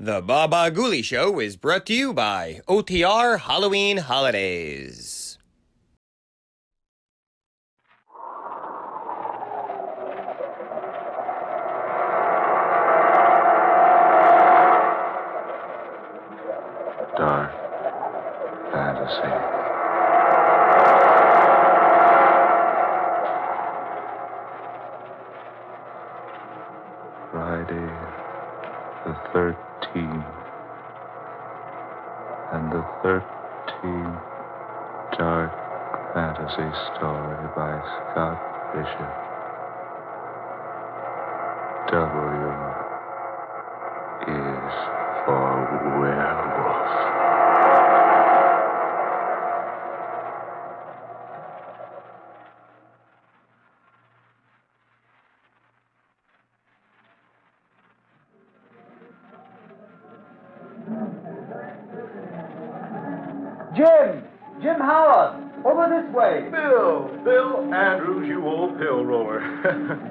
The Baba Ghoulie Show is brought to you by OTR Halloween Holidays. Dark fantasy. Friday the 13th, and the 13th dark fantasy story by Scott Bishop. W is for werewolf. Jim Howard, over this way. Bill Andrews, you old pill roller.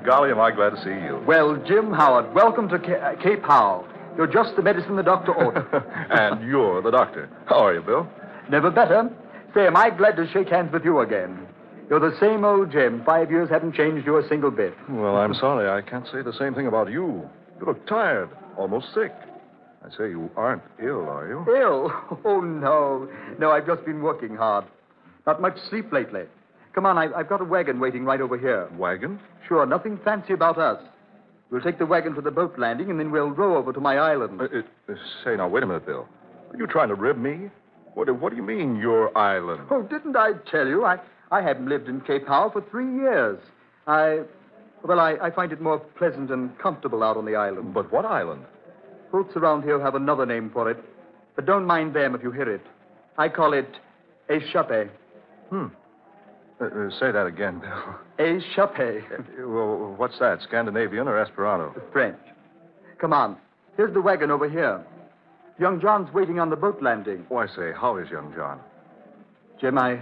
Golly, am I glad to see you. Well, Jim Howard, welcome to Cape Howe. You're just the medicine the doctor ordered. And you're the doctor. How are you, Bill? Never better. Say, am I glad to shake hands with you again? You're the same old Jim. 5 years haven't changed you a single bit. Well, I'm sorry. I can't say the same thing about you. You look tired, almost sick. I say you aren't ill, are you? Ill? Oh, no. No, I've just been working hard. Not much sleep lately. Come on, I've got a wagon waiting right over here. Wagon? Sure, nothing fancy about us. We'll take the wagon to the boat landing, and then we'll row over to my island. Say, now, wait a minute, Bill. Are you trying to rib me? What do you mean, your island? Oh, didn't I tell you? I haven't lived in Cape Howe for 3 years. I find it more pleasant and comfortable out on the island. But what island? Folks around here have another name for it, but don't mind them if you hear it. I call it échappé. Say that again, Bill. Échappé. Well, what's that, Scandinavian or Esperanto? French. Come on. Here's the wagon over here. Young John's waiting on the boat landing. Oh, I say, how is young John? Jim, I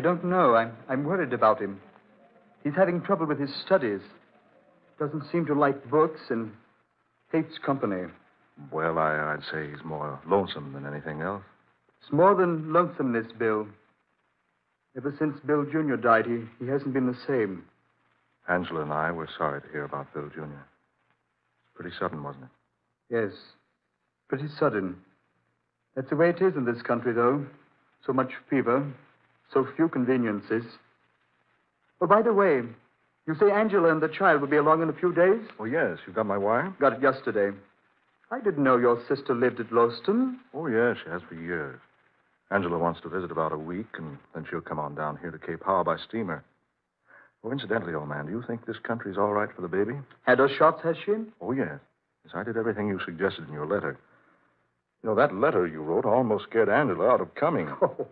don't know. I'm worried about him. He's having trouble with his studies. Doesn't seem to like books and hates company. Well, I'd say he's more lonesome than anything else. It's more than lonesomeness, Bill. Ever since Bill Jr. died, he hasn't been the same. Angela and I were sorry to hear about Bill Jr. It's pretty sudden, wasn't it? Yes, pretty sudden. That's the way it is in this country, though. So much fever, so few conveniences. Oh, by the way, you say Angela and the child will be along in a few days? Oh, yes. You got my wire? Got it yesterday. I didn't know your sister lived at Lowston. Oh, yes, she has for years. Angela wants to visit about a week, and then she'll come on down here to Cape Howe by steamer. Oh, incidentally, old man, do you think this country's all right for the baby? Had her shots, has she? Oh, yes. Yes, I did everything you suggested in your letter. You know, that letter you wrote almost scared Angela out of coming. Oh.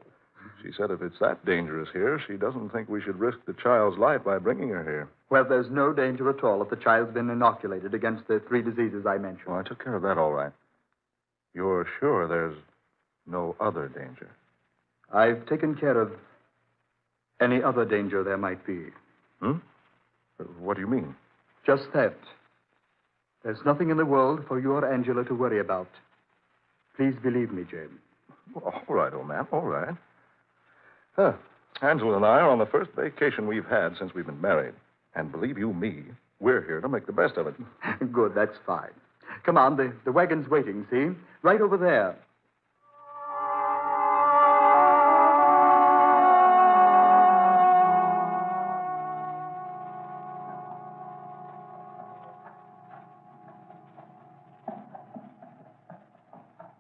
She said if it's that dangerous here, she doesn't think we should risk the child's life by bringing her here. Well, there's no danger at all if the child's been inoculated against the 3 diseases I mentioned. Well, I took care of that all right. You're sure there's no other danger? I've taken care of any other danger there might be. What do you mean? Just that. There's nothing in the world for you or Angela to worry about. Please believe me, Jim. Well, all right, old man, all right. Angela and I are on the first vacation we've had since we've been married. And believe you me, we're here to make the best of it. Good, that's fine. Come on, the wagon's waiting, see? Right over there.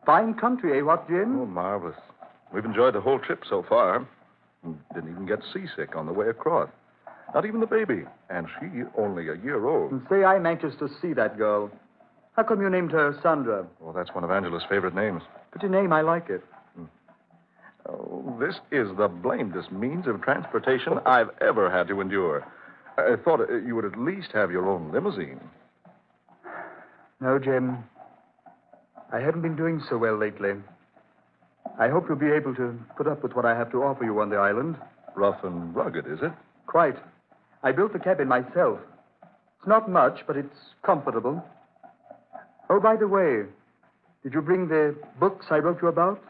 Fine country, eh, what, Jim? Oh, marvelous. We've enjoyed the whole trip so far. Didn't even get seasick on the way across. Not even the baby. And she only a year old. And say, I'm anxious to see that girl. How come you named her Sandra? Well, that's one of Angela's favorite names. Pretty name, I like it. Oh, this is the blamedest means of transportation I've ever had to endure. I thought you would at least have your own limousine. No, Jim. I haven't been doing so well lately. I hope you'll be able to put up with what I have to offer you on the island. Rough and rugged, is it? Quite. I built the cabin myself. It's not much, but it's comfortable. Oh, by the way, Did you bring the books I wrote you about?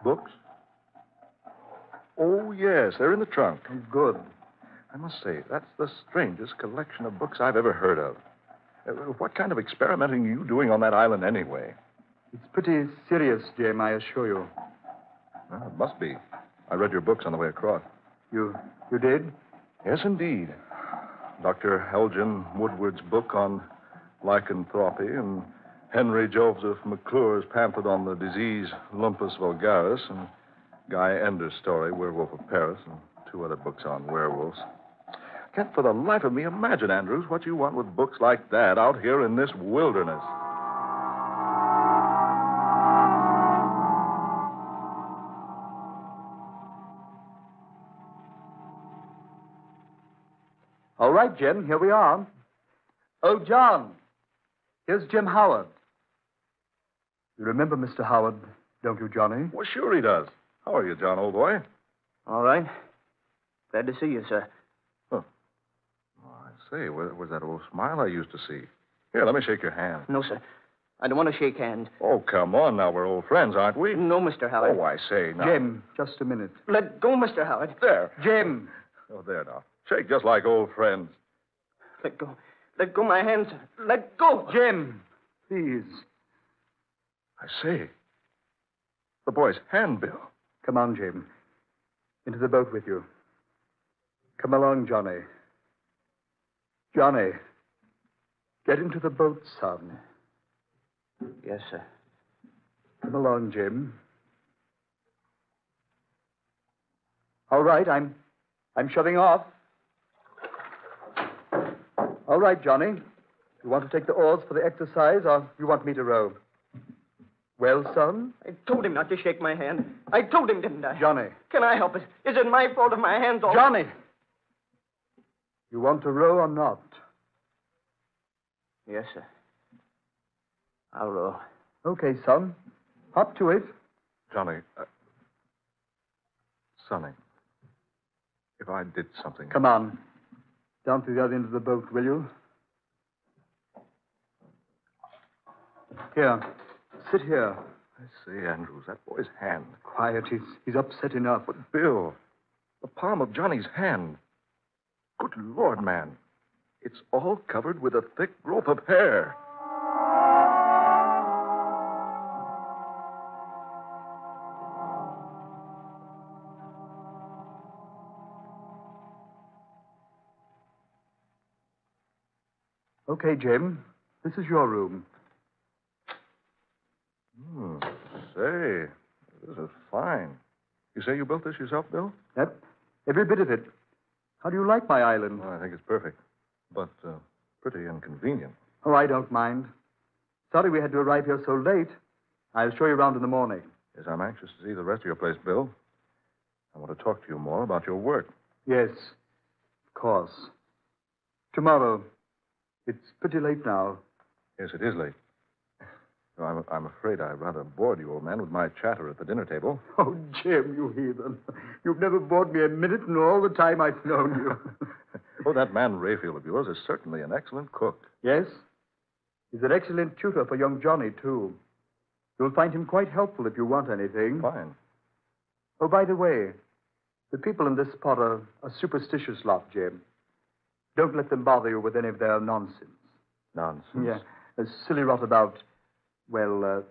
Books? Oh, yes, they're in the trunk. Oh, good. I must say, that's the strangest collection of books I've ever heard of. What kind of experimenting are you doing on that island anyway? It's pretty serious, Jim, I assure you. Well, it must be. I read your books on the way across. You did? Yes, indeed. Dr. Elgin Woodward's book on lycanthropy and Henry Joseph McClure's pamphlet on the disease Lumpus vulgaris and Guy Ender's story, Werewolf of Paris, and 2 other books on werewolves. Can't for the life of me imagine, Andrews, what you want with books like that out here in this wilderness. All right, Jim, here we are. Oh, John, here's Jim Howard. You remember Mr. Howard, don't you, Johnny? Well, sure he does. How are you, John, old boy? All right. Glad to see you, sir. Oh, I say, where was that old smile I used to see? Here, let me shake your hand. No, sir. I don't want to shake hands. Oh, come on now. We're old friends, aren't we? No, Mr. Howard. Oh, I say, now. Jim, just a minute. Let go, Mr. Howard. There. Jim! Oh, there now. Shake just like old friends. Let go. Let go my hands, sir. Let go. Jim, please. I say. The boy's handbill. Come on, Jim. Into the boat with you. Come along, Johnny. Johnny, get into the boat, son. Yes, sir. Come along, Jim. All right, I'm shoving off. All right, Johnny. You want to take the oars for the exercise, or you want me to row? Well, son? I told him not to shake my hand. I told him, didn't I? Johnny. Can I help it? Is it my fault if my hand's all... Johnny! You want to row or not? Yes, sir. I'll row. Okay, son. Hop to it. Johnny, Sonny, if I did something... Come on. Down to the other end of the boat, will you? Here. Sit here. I say, Andrews, that boy's hand. Quiet. He's upset enough. But, Bill, the palm of Johnny's hand. Good Lord, man. It's all covered with a thick growth of hair. Okay, Jim. This is your room. Say, this is fine. You say you built this yourself, Bill? Yep. Every bit of it. How do you like my island? Well, I think it's perfect. But pretty inconvenient. Oh, I don't mind. Sorry we had to arrive here so late. I'll show you around in the morning. Yes, I'm anxious to see the rest of your place, Bill. I want to talk to you more about your work. Yes, of course. Tomorrow. It's pretty late now. Yes, it is late. I'm afraid I rather bored you, old man, with my chatter at the dinner table. Oh, Jim, you heathen. You've never bored me a minute in all the time I've known you. Oh, that man Rayfield of yours is certainly an excellent cook. Yes? He's an excellent tutor for young Johnny, too. You'll find him quite helpful if you want anything. Fine. Oh, by the way, the people in this spot are a superstitious lot, Jim. Don't let them bother you with any of their nonsense. Nonsense? Yeah, a silly rot about... Well,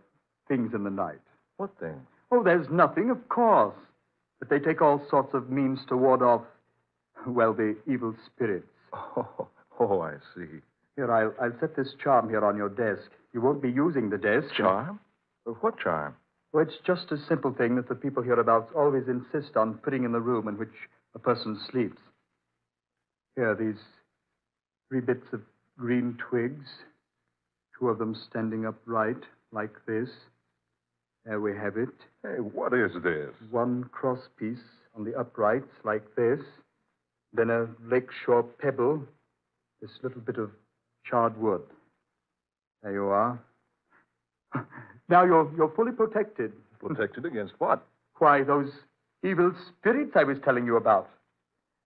things in the night. What thing? Oh, there's nothing, of course. But they take all sorts of means to ward off, well, the evil spirits. Oh, I see. Here, I'll set this charm here on your desk. You won't be using the desk. Charm? What charm? Oh, it's just a simple thing that the people hereabouts always insist on putting in the room in which a person sleeps. Here, these 3 bits of green twigs. 2 of them standing upright, like this. There we have it. Hey, what is this? 1 cross piece on the uprights, like this. Then a lakeshore pebble. This little bit of charred wood. There you are. Now you're fully protected. Protected against what? Why, those evil spirits I was telling you about.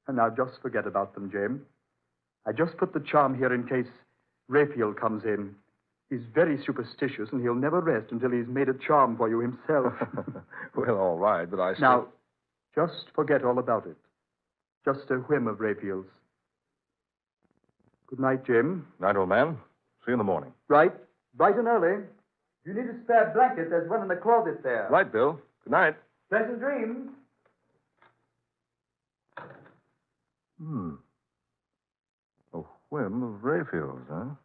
And now just forget about them, Jim. I just put the charm here in case Rayfield comes in. He's very superstitious, and he'll never rest until he's made a charm for you himself. Well, all right, but I still... Now, just forget all about it. Just a whim of Raphael's. Good night, Jim. Night, old man. See you in the morning. Right. Bright and early. You need a spare blanket. There's one in the closet there. Right, Bill. Good night. Pleasant dreams. A whim of Raphael's, huh?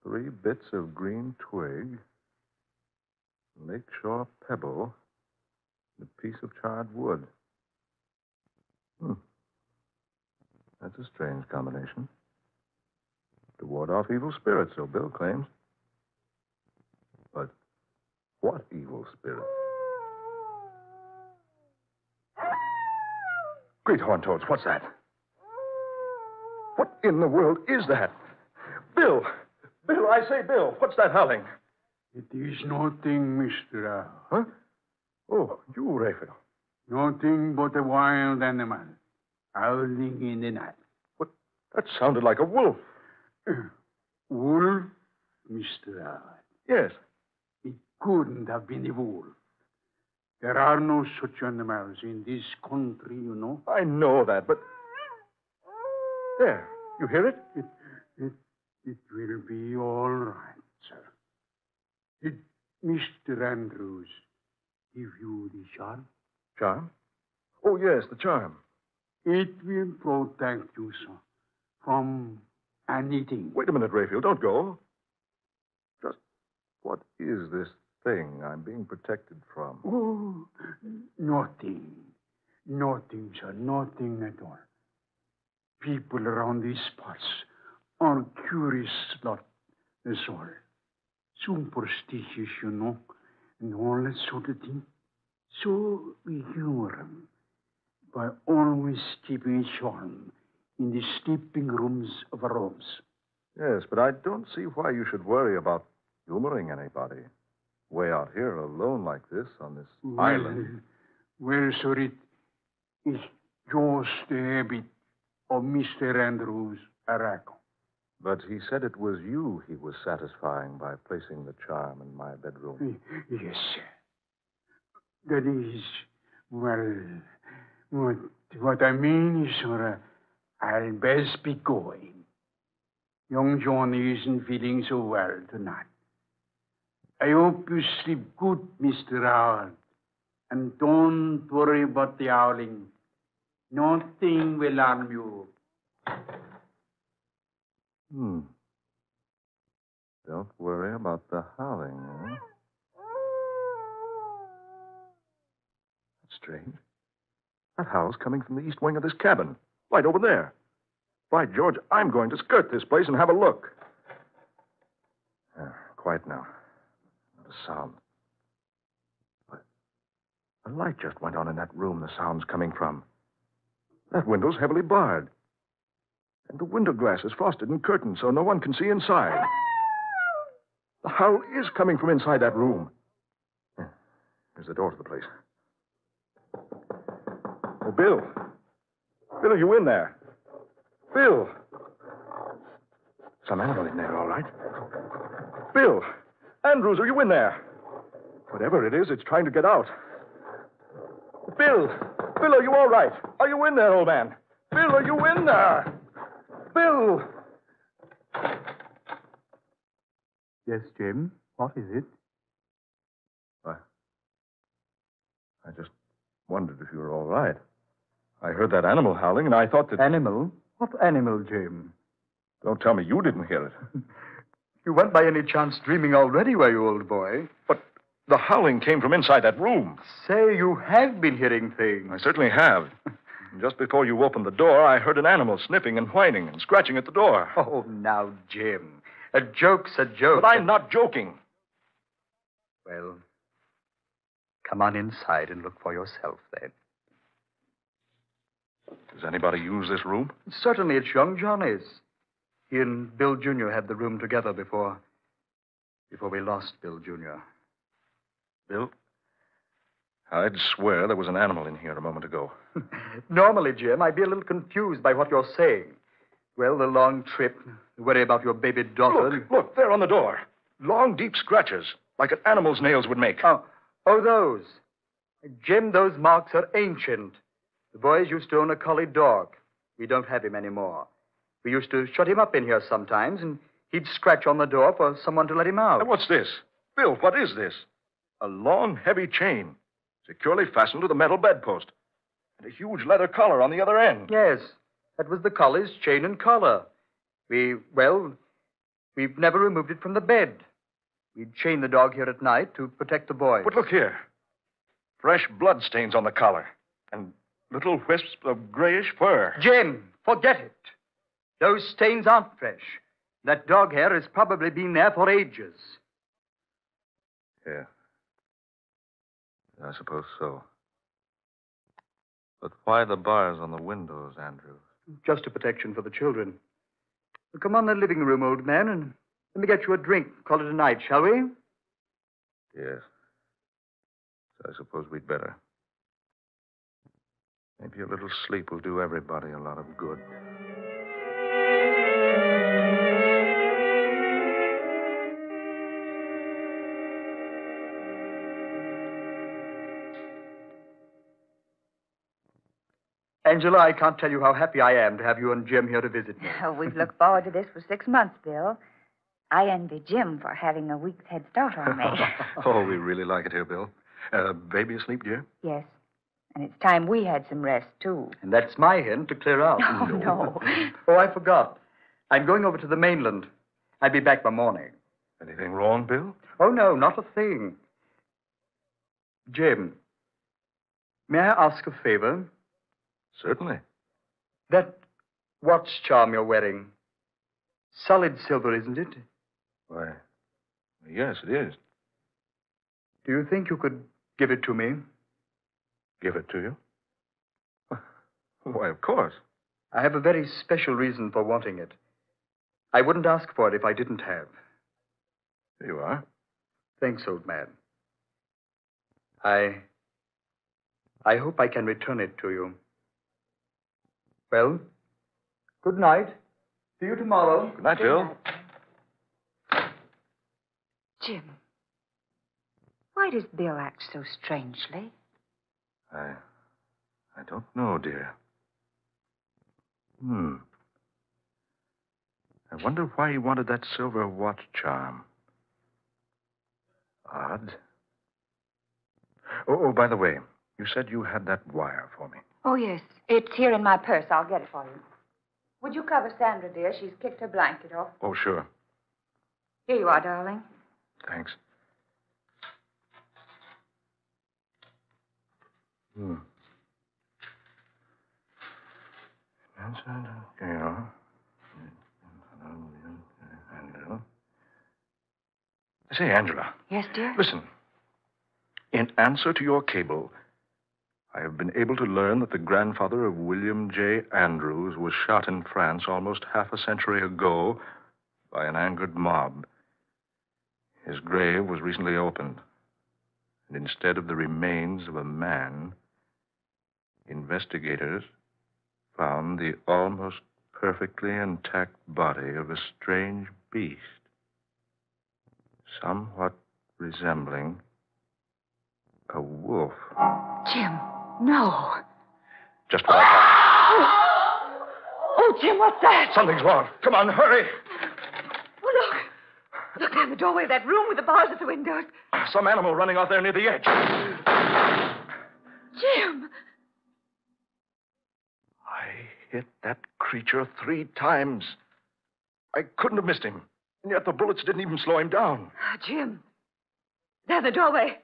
3 bits of green twig, lakeshore pebble, and a piece of charred wood. That's a strange combination. To ward off evil spirits, so Bill claims. But what evil spirit? Great horn toads, what's that? What in the world is that? Bill! Bill, I say, Bill, what's that howling? It is nothing, Mr. Owl. Huh? Oh, you, Raphael. Nothing but a wild animal howling in the night. What? That sounded like a wolf. Wolf, Mr. Owl? Yes. It couldn't have been a wolf. There are no such animals in this country, you know. I know that, but... There, you hear it? It will be all right, sir. Did Mr. Andrews give you the charm? Charm? Oh, yes, the charm. It will protect you, sir, from anything. Wait a minute, Raphael, don't go. Just what is this thing I'm being protected from? Oh, nothing. Nothing, sir, nothing at all. People around these parts are curious lot, that's all. Superstitious, you know, and all that sort of thing. So we humor them by always keeping a charm in the sleeping rooms of our homes. Yes, but I don't see why you should worry about humoring anybody. Way out here alone like this on this island. Well, sir, it is just a habit of Mr. Andrews' erratic. But he said it was you he was satisfying by placing the charm in my bedroom. Yes, sir. That is, well, what I mean is, sir, I'll best be going. Young Johnny isn't feeling so well tonight. I hope you sleep good, Mr. Howard. And don't worry about the howling. Nothing will harm you. Don't worry about the howling, eh? That's strange. That howl's coming from the east wing of this cabin. Right over there. By George, I'm going to skirt this place and have a look. Quiet now. Not a sound. But a light just went on in that room the sound's coming from. That window's heavily barred. And the window glass is frosted and curtained so no one can see inside. The howl is coming from inside that room. Here's the door to the place. Oh, Bill. Bill, are you in there? Bill. Some animal in there, all right. Bill. Andrews, are you in there? Whatever it is, it's trying to get out. Bill. Bill, are you all right? Are you in there, old man? Bill, are you in there? Bill! Yes, Jim. What is it? I just wondered if you were all right. I heard that animal howling, and I thought that... Animal? What animal, Jim? Don't tell me you didn't hear it. You weren't by any chance dreaming already, were you, old boy? But the howling came from inside that room. Say, you have been hearing things. I certainly have. Just before you opened the door, I heard an animal sniffing and whining and scratching at the door. Oh, now, Jim. A joke's a joke. But I'm not joking. Well, come on inside and look for yourself, then. Does anybody use this room? Certainly, it's young Johnny's. He and Bill Jr. had the room together before we lost Bill Jr. Bill? I'd swear there was an animal in here a moment ago. Normally, Jim, I'd be a little confused by what you're saying. Well, the long trip. Worry about your baby daughter. Look, there on the door. Long, deep scratches, like an animal's nails would make. Oh, those. Jim, those marks are ancient. The boys used to own a collie dog. We don't have him anymore. We used to shut him up in here sometimes, and he'd scratch on the door for someone to let him out. And what's this? Bill, what is this? A long, heavy chain, securely fastened to the metal bedpost, and a huge leather collar on the other end. Yes, that was the collie's chain and collar. We've never removed it from the bed. We'd chain the dog here at night to protect the boys. But look here. Fresh blood stains on the collar, and little wisps of grayish fur. Jim, forget it. Those stains aren't fresh. That dog hair has probably been there for ages. Yeah. I suppose so. But why the bars on the windows, Andrew? Just a protection for the children. Well, come on to the living room, old man, and let me get you a drink. Call it a night, shall we? Yes. I suppose we'd better. Maybe a little sleep will do everybody a lot of good. Angela, I can't tell you how happy I am to have you and Jim here to visit me. Oh, we've looked forward to this for 6 months, Bill. I envy Jim for having a week's head start on me. Oh, we really like it here, Bill. Baby asleep, dear? Yes. And it's time we had some rest, too. And that's my hint to clear out. Oh, no. Oh, I forgot. I'm going over to the mainland. I'll be back by morning. Anything wrong, Bill? Oh, no, not a thing. Jim, may I ask a favor? Certainly. That watch charm you're wearing, solid silver, isn't it? Why, yes, it is. Do you think you could give it to me? Give it to you? Why, of course. I have a very special reason for wanting it. I wouldn't ask for it if I didn't have. Here you are. Thanks, old man. I hope I can return it to you. Well, good night. See you tomorrow. Good night, Bill. Jim, why does Bill act so strangely? I don't know, dear. I wonder why he wanted that silver watch charm. Odd. Oh, by the way, you said you had that wire for me. Oh, yes. It's here in my purse. I'll get it for you. Would you cover Sandra, dear? She's kicked her blanket off. Oh, sure. Here you are, darling. Thanks. Say, Angela. Yes, dear? Listen. In answer to your cable, I have been able to learn that the grandfather of William J. Andrews was shot in France almost half a century ago by an angered mob. His grave was recently opened, and instead of the remains of a man, investigators found the almost perfectly intact body of a strange beast, somewhat resembling a wolf. Jim, no. Just what I thought. Oh, Jim, what's that? Something's wrong. Come on, hurry. Oh, look. Look down the doorway of that room with the bars at the windows. Some animal running out there near the edge. Jim. I hit that creature 3 times. I couldn't have missed him. And yet the bullets didn't even slow him down. Jim. There in the doorway.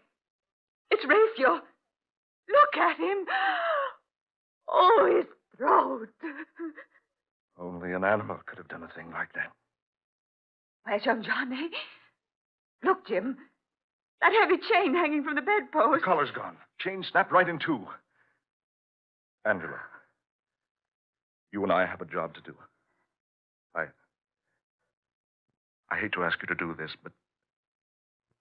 It's Raphael. Look at him. Oh, his throat. Only an animal could have done a thing like that. Where's young Johnny? Look, Jim. That heavy chain hanging from the The bedpost. collar's gone. Chain snapped right in 2. Angela, you and I have a job to do. I hate to ask you to do this, but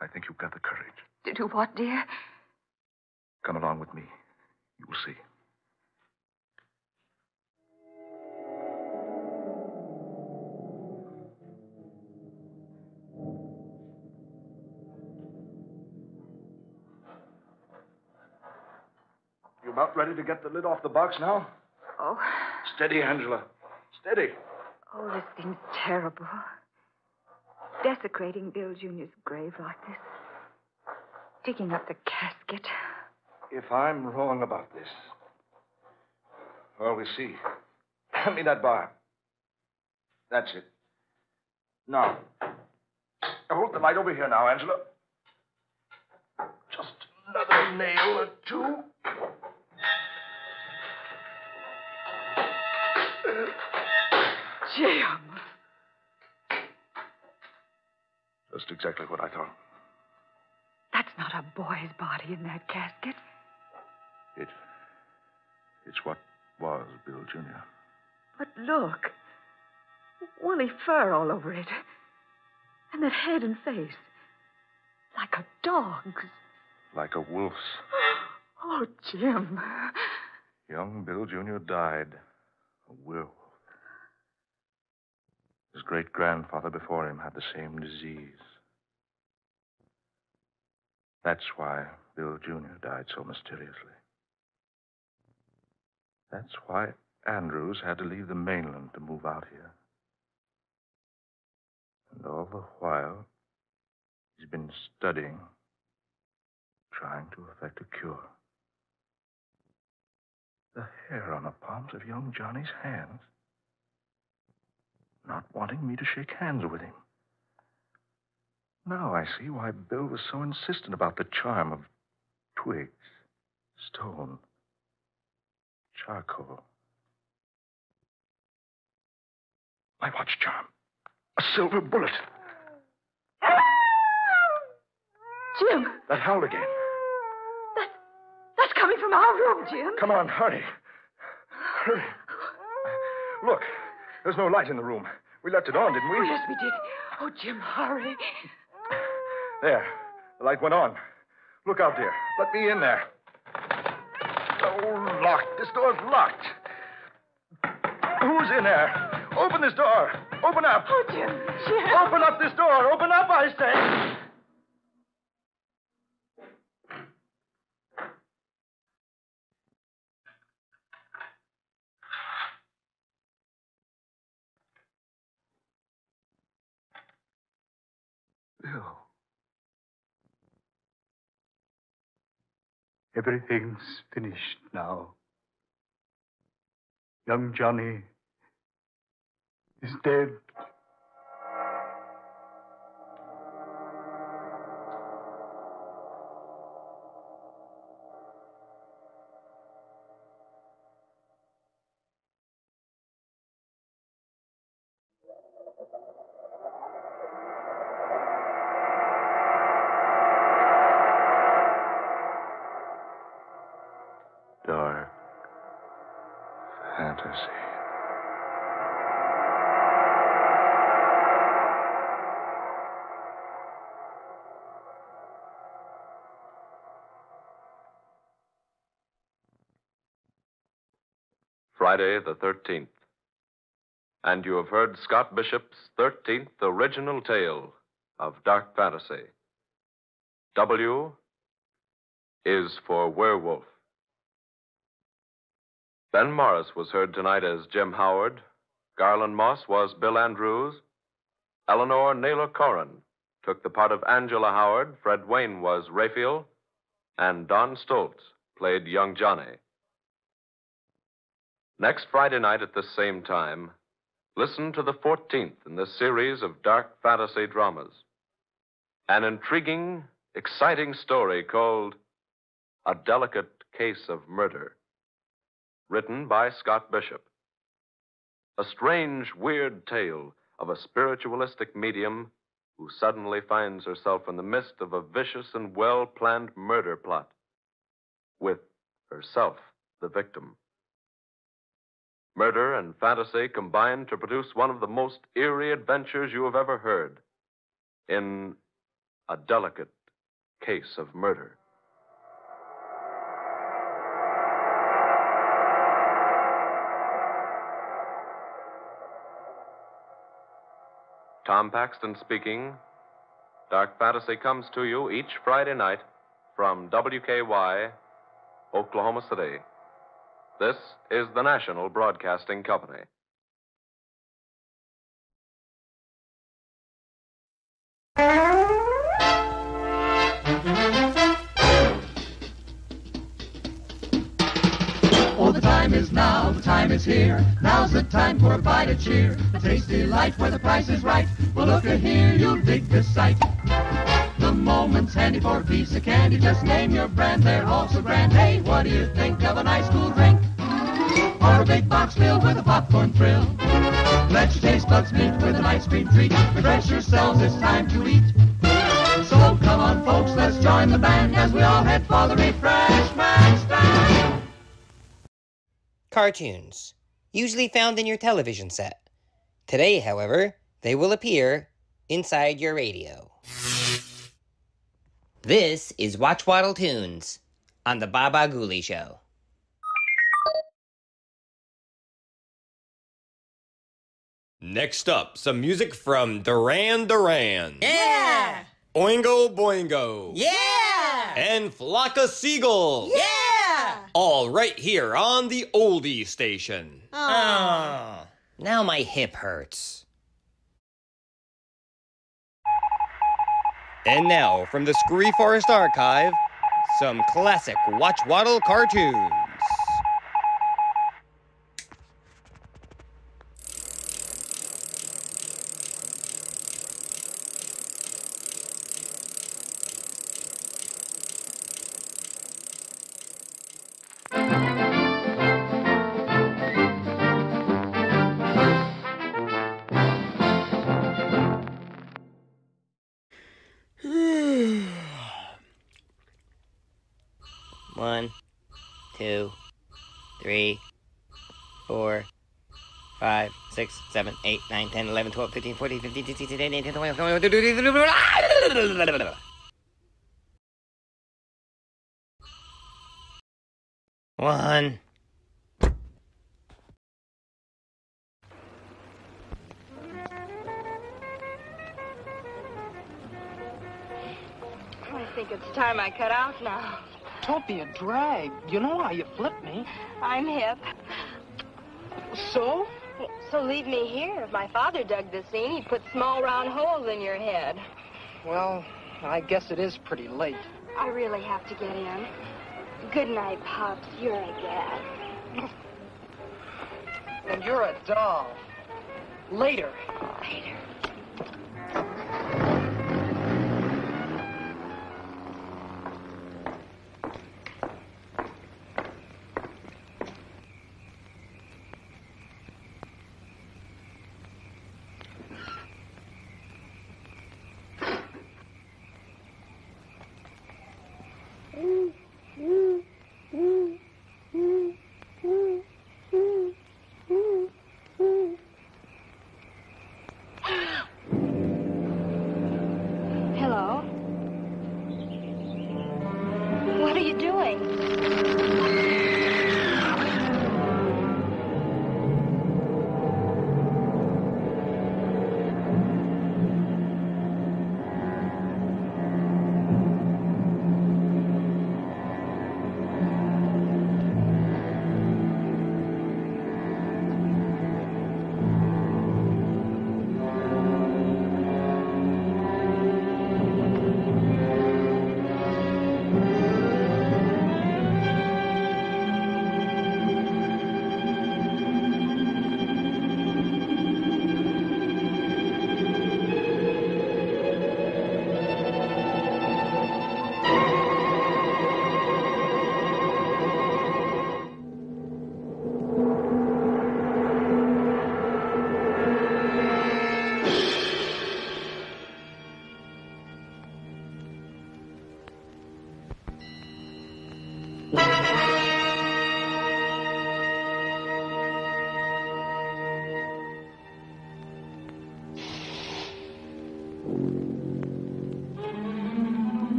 I think you've got the courage. To do what, dear? Come along with me. You will see. about ready to get the lid off the box now? Oh. Steady, Angela. Steady. Oh, this seems terrible. Desecrating Bill Jr.'s grave like this. Digging up the casket. If I'm wrong about this, well, we'll see. Hand me that bar. That's it. Now, hold the light over here now, Angela. Just another nail or two. Jim! Just exactly what I thought. That's not a boy's body in that casket. It's what was Bill Jr. But look. Woolly fur all over it. And that head and face. Like a dog's. Like a wolf's. Oh, Jim. Young Bill Jr. died. A werewolf. His great-grandfather before him had the same disease. That's why Bill Jr. died so mysteriously. That's why Andrews had to leave the mainland to move out here. And all the while, he's been studying, trying to effect a cure. The hair on the palms of young Johnny's hands. Not wanting me to shake hands with him. Now I see why Bill was so insistent about the charm of twigs, stone, charcoal. My watch charm. A silver bullet. Jim! That howl again. That's coming from our room, Jim. Come on, hurry. Hurry. Look, there's no light in the room. We left it on, didn't we? Oh, yes, we did. Oh, Jim, hurry. There. The light went on. Look out, dear. Let me in there. Oh, locked. This door's locked. Who's in there? Open this door. Open up. Oh, Jim. Open up this door. Open up, I say. Bill. Everything's finished now. Young Johnny is dead. Dark fantasy. Friday the 13th. And you have heard Scott Bishop's 13th original tale of dark fantasy. W is for Werewolf. Ben Morris was heard tonight as Jim Howard. Garland Moss was Bill Andrews. Eleanor Naylor Corrin took the part of Angela Howard. Fred Wayne was Raphael. And Don Stoltz played young Johnny. Next Friday night at this same time, listen to the 14th in this series of dark fantasy dramas. An intriguing, exciting story called A Delicate Case of Murder. Written by Scott Bishop. A strange, weird tale of a spiritualistic medium who suddenly finds herself in the midst of a vicious and well-planned murder plot, with herself the victim. Murder and fantasy combine to produce one of the most eerie adventures you have ever heard in A Delicate Case of Murder. Tom Paxton speaking. Dark Fantasy comes to you each Friday night from WKY, Oklahoma City. This is the National Broadcasting Company. Oh, the time is now, the time is here. Now's the time for a bite of cheer. A tasty light where the price is right. Well, look at here, you'll dig this sight. The moment's handy for a piece of candy. Just name your brand, they're all so grand. Hey, what do you think of a nice cool drink? Or a big box filled with a popcorn thrill? Let your taste buds meet with an ice cream treat. Refresh yourselves, it's time to eat. So come on, folks, let's join the band as we all head for the refreshment stand. Cartoons, usually found in your television set. Today, however, they will appear inside your radio. This is Watch Waddle Tunes on the Baba Ghoulie Show. Next up, some music from Duran Duran. Yeah! Oingo Boingo. Yeah! And Flock of Seagulls. Yeah! All right here on the oldie station. Oh. Now my hip hurts. And now, from the Scurry Forest Archive, some classic Watch Waddle cartoons. One, 2, 3, 4, 5, 6, 7, 8, 9, 10, 11, 12, 13, 14, 15, 16, 17, 18, 19, 20. One. I think it's time I cut out now. Don't be a drag. You know how you flip me. I'm hip. So? So leave me here. If my father dug this scene, he'd put small round holes in your head. Well, I guess it is pretty late. I really have to get in. Good night, Pops. You're a dad. And you're a doll. Later. Later. Hello? What are you doing?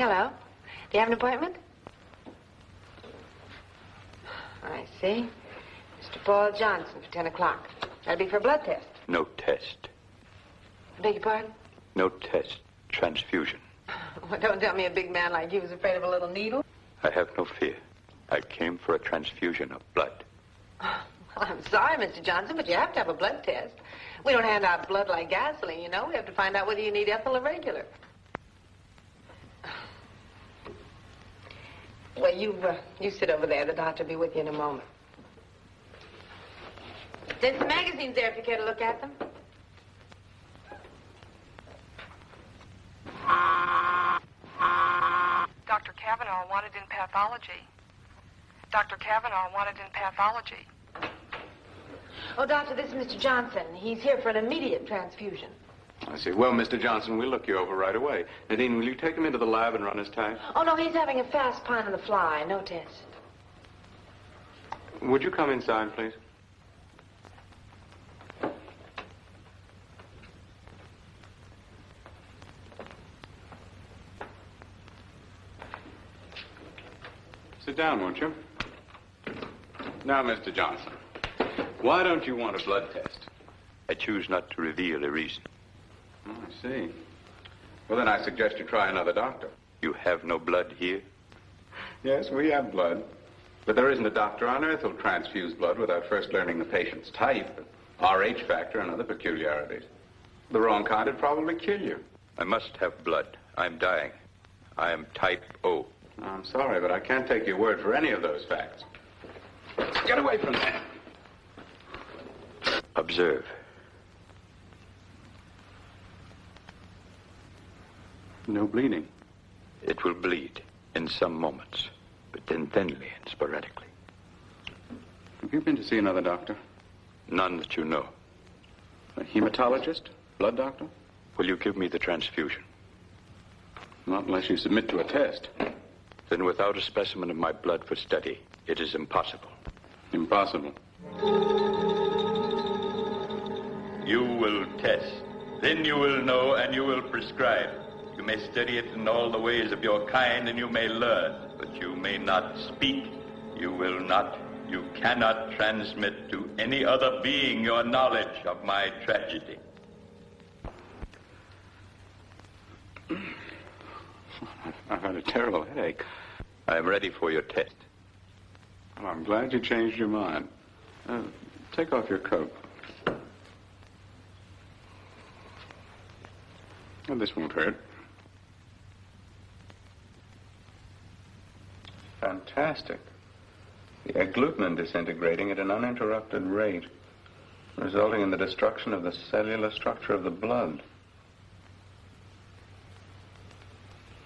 Hello. Do you have an appointment? I see. Mr. Paul Johnson for 10 o'clock. That'll be for a blood test. No test. I beg your pardon? No test. Transfusion. Well, don't tell me a big man like you was afraid of a little needle. I have no fear. I came for a transfusion of blood. I'm sorry, Mr. Johnson, but you have to have a blood test. We don't hand out blood like gasoline, you know. We have to find out whether you need ethyl or regular. Well, you sit over there. The doctor will be with you in a moment. There's some magazines there if you care to look at them. Dr. Kavanaugh wanted in pathology. Dr. Kavanaugh wanted in pathology. Oh, doctor, this is Mr. Johnson. He's here for an immediate transfusion. I see. Well, Mr. Johnson, we'll look you over right away. Nadine, will you take him into the lab and run his tag? Oh, no, he's having a fast pine on the fly. No test. Would you come inside, please? Sit down, won't you? Now, Mr. Johnson, why don't you want a blood test? I choose not to reveal a reason. Oh, I see. Well, then I suggest you try another doctor. You have no blood here? Yes, we have blood. But there isn't a doctor on earth who'll transfuse blood without first learning the patient's type, RH factor, and other peculiarities. The wrong kind would probably kill you. I must have blood. I'm dying. I am type O. I'm sorry, but I can't take your word for any of those facts. Get away from there. Observe. No bleeding. It will bleed in some moments, but then thinly and sporadically. Have you been to see another doctor? None that you know. A hematologist? Blood doctor? Will you give me the transfusion? Not unless you submit to a test. Then without a specimen of my blood for study, it is impossible. Impossible. You will test. Then you will know and you will prescribe. You may study it in all the ways of your kind and you may learn, but you may not speak. You will not, you cannot transmit to any other being your knowledge of my tragedy. I've had a terrible headache. I am ready for your test. Well, I'm glad you changed your mind. Take off your coat. Well, this won't hurt. Fantastic. The agglutinin disintegrating at an uninterrupted rate, resulting in the destruction of the cellular structure of the blood.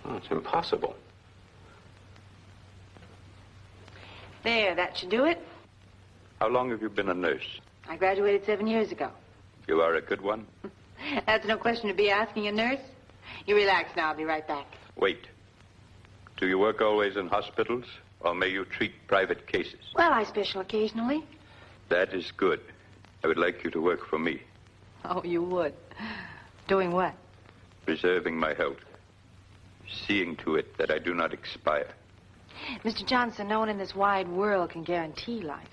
Oh, it's impossible. There, that should do it. How long have you been a nurse? I graduated 7 years ago. You are a good one? That's no question to be asking a nurse. You relax now. I'll be right back. Wait. Do you work always in hospitals, or may you treat private cases? Well, I special occasionally. That is good. I would like you to work for me. Oh, you would? Doing what? Preserving my health. Seeing to it that I do not expire. Mr. Johnson, no one in this wide world can guarantee life.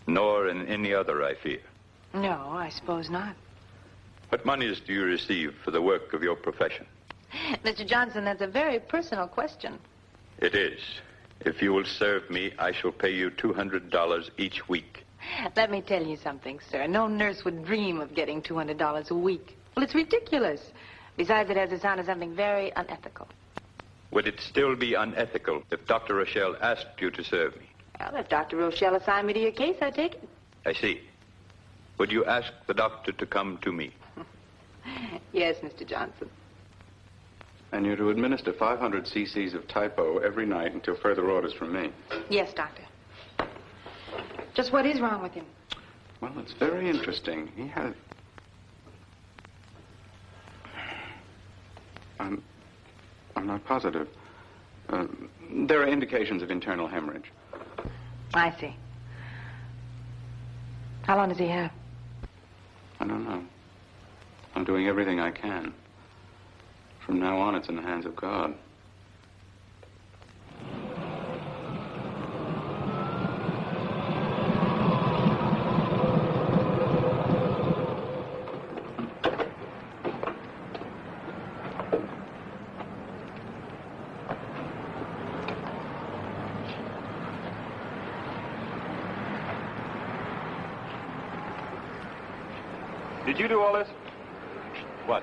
Nor in any other, I fear. No, I suppose not. What monies do you receive for the work of your profession? Mr. Johnson, that's a very personal question. It is. If you will serve me, I shall pay you $200 each week. Let me tell you something, sir. No nurse would dream of getting $200 a week. Well, it's ridiculous. Besides, it has the sound of something very unethical. Would it still be unethical if Dr. Rochelle asked you to serve me? Well, if Dr. Rochelle assigned me to your case, I'd take it. I see. Would you ask the doctor to come to me? Yes, Mr. Johnson. And you're to administer 500 cc's of typo every night until further orders from me. Yes, Doctor. Just what is wrong with him? Well, it's very interesting. He has... I'm not positive. There are indications of internal hemorrhage. I see. How long does he have? I don't know. I'm doing everything I can. From now on, it's in the hands of God. Did you do all this? What?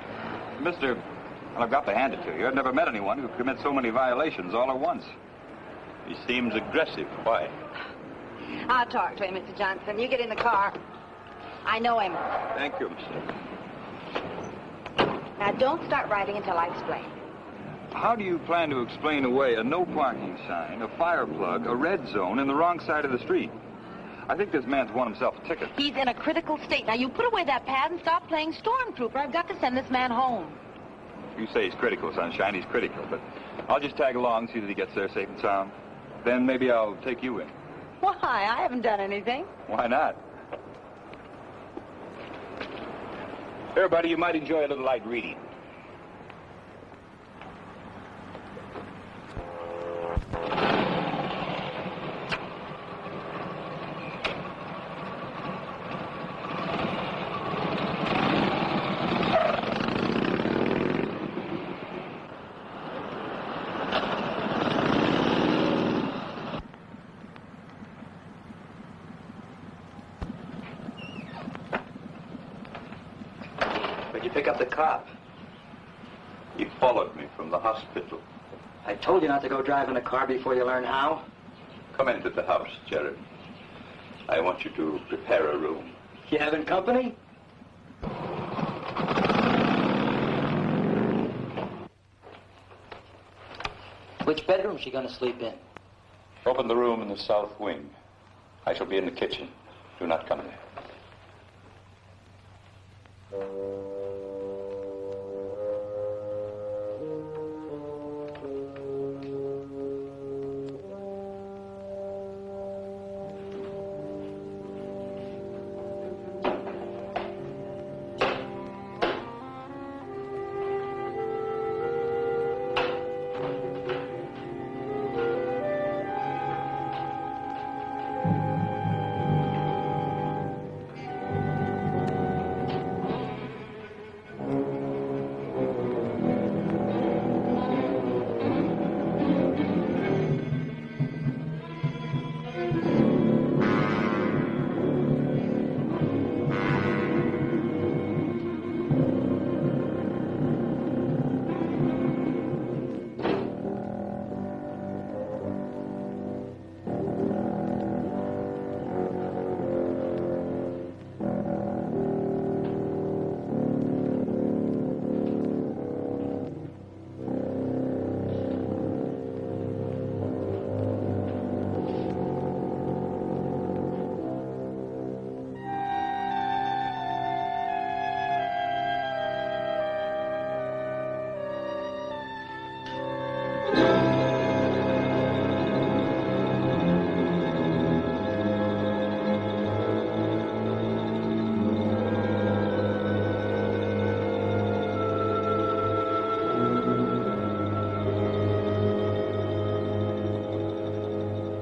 Mister, well, I've got to hand it to you. I've never met anyone who commits so many violations all at once. He seems aggressive. Why? I'll talk to him, Mr. Johnson. You get in the car. I know him. Thank you, mister. Now, don't start writing until I explain. How do you plan to explain away a no parking sign, a fire plug, a red zone, and the wrong side of the street? I think this man's won himself a ticket. He's in a critical state. Now, you put away that pad and stop playing stormtrooper. I've got to send this man home. You say he's critical, Sunshine. He's critical, but I'll just tag along, see that he gets there safe and sound. Then maybe I'll take you in. Why? I haven't done anything. Why not? Here, buddy, you might enjoy a little light reading. Where'd you pick up the cop? He followed me from the hospital. I told you not to go driving a car before you learn how. Come into the house, Jeremy. I want you to prepare a room. You having company? Which bedroom is she going to sleep in? Open the room in the south wing. I shall be in the kitchen. Do not come there.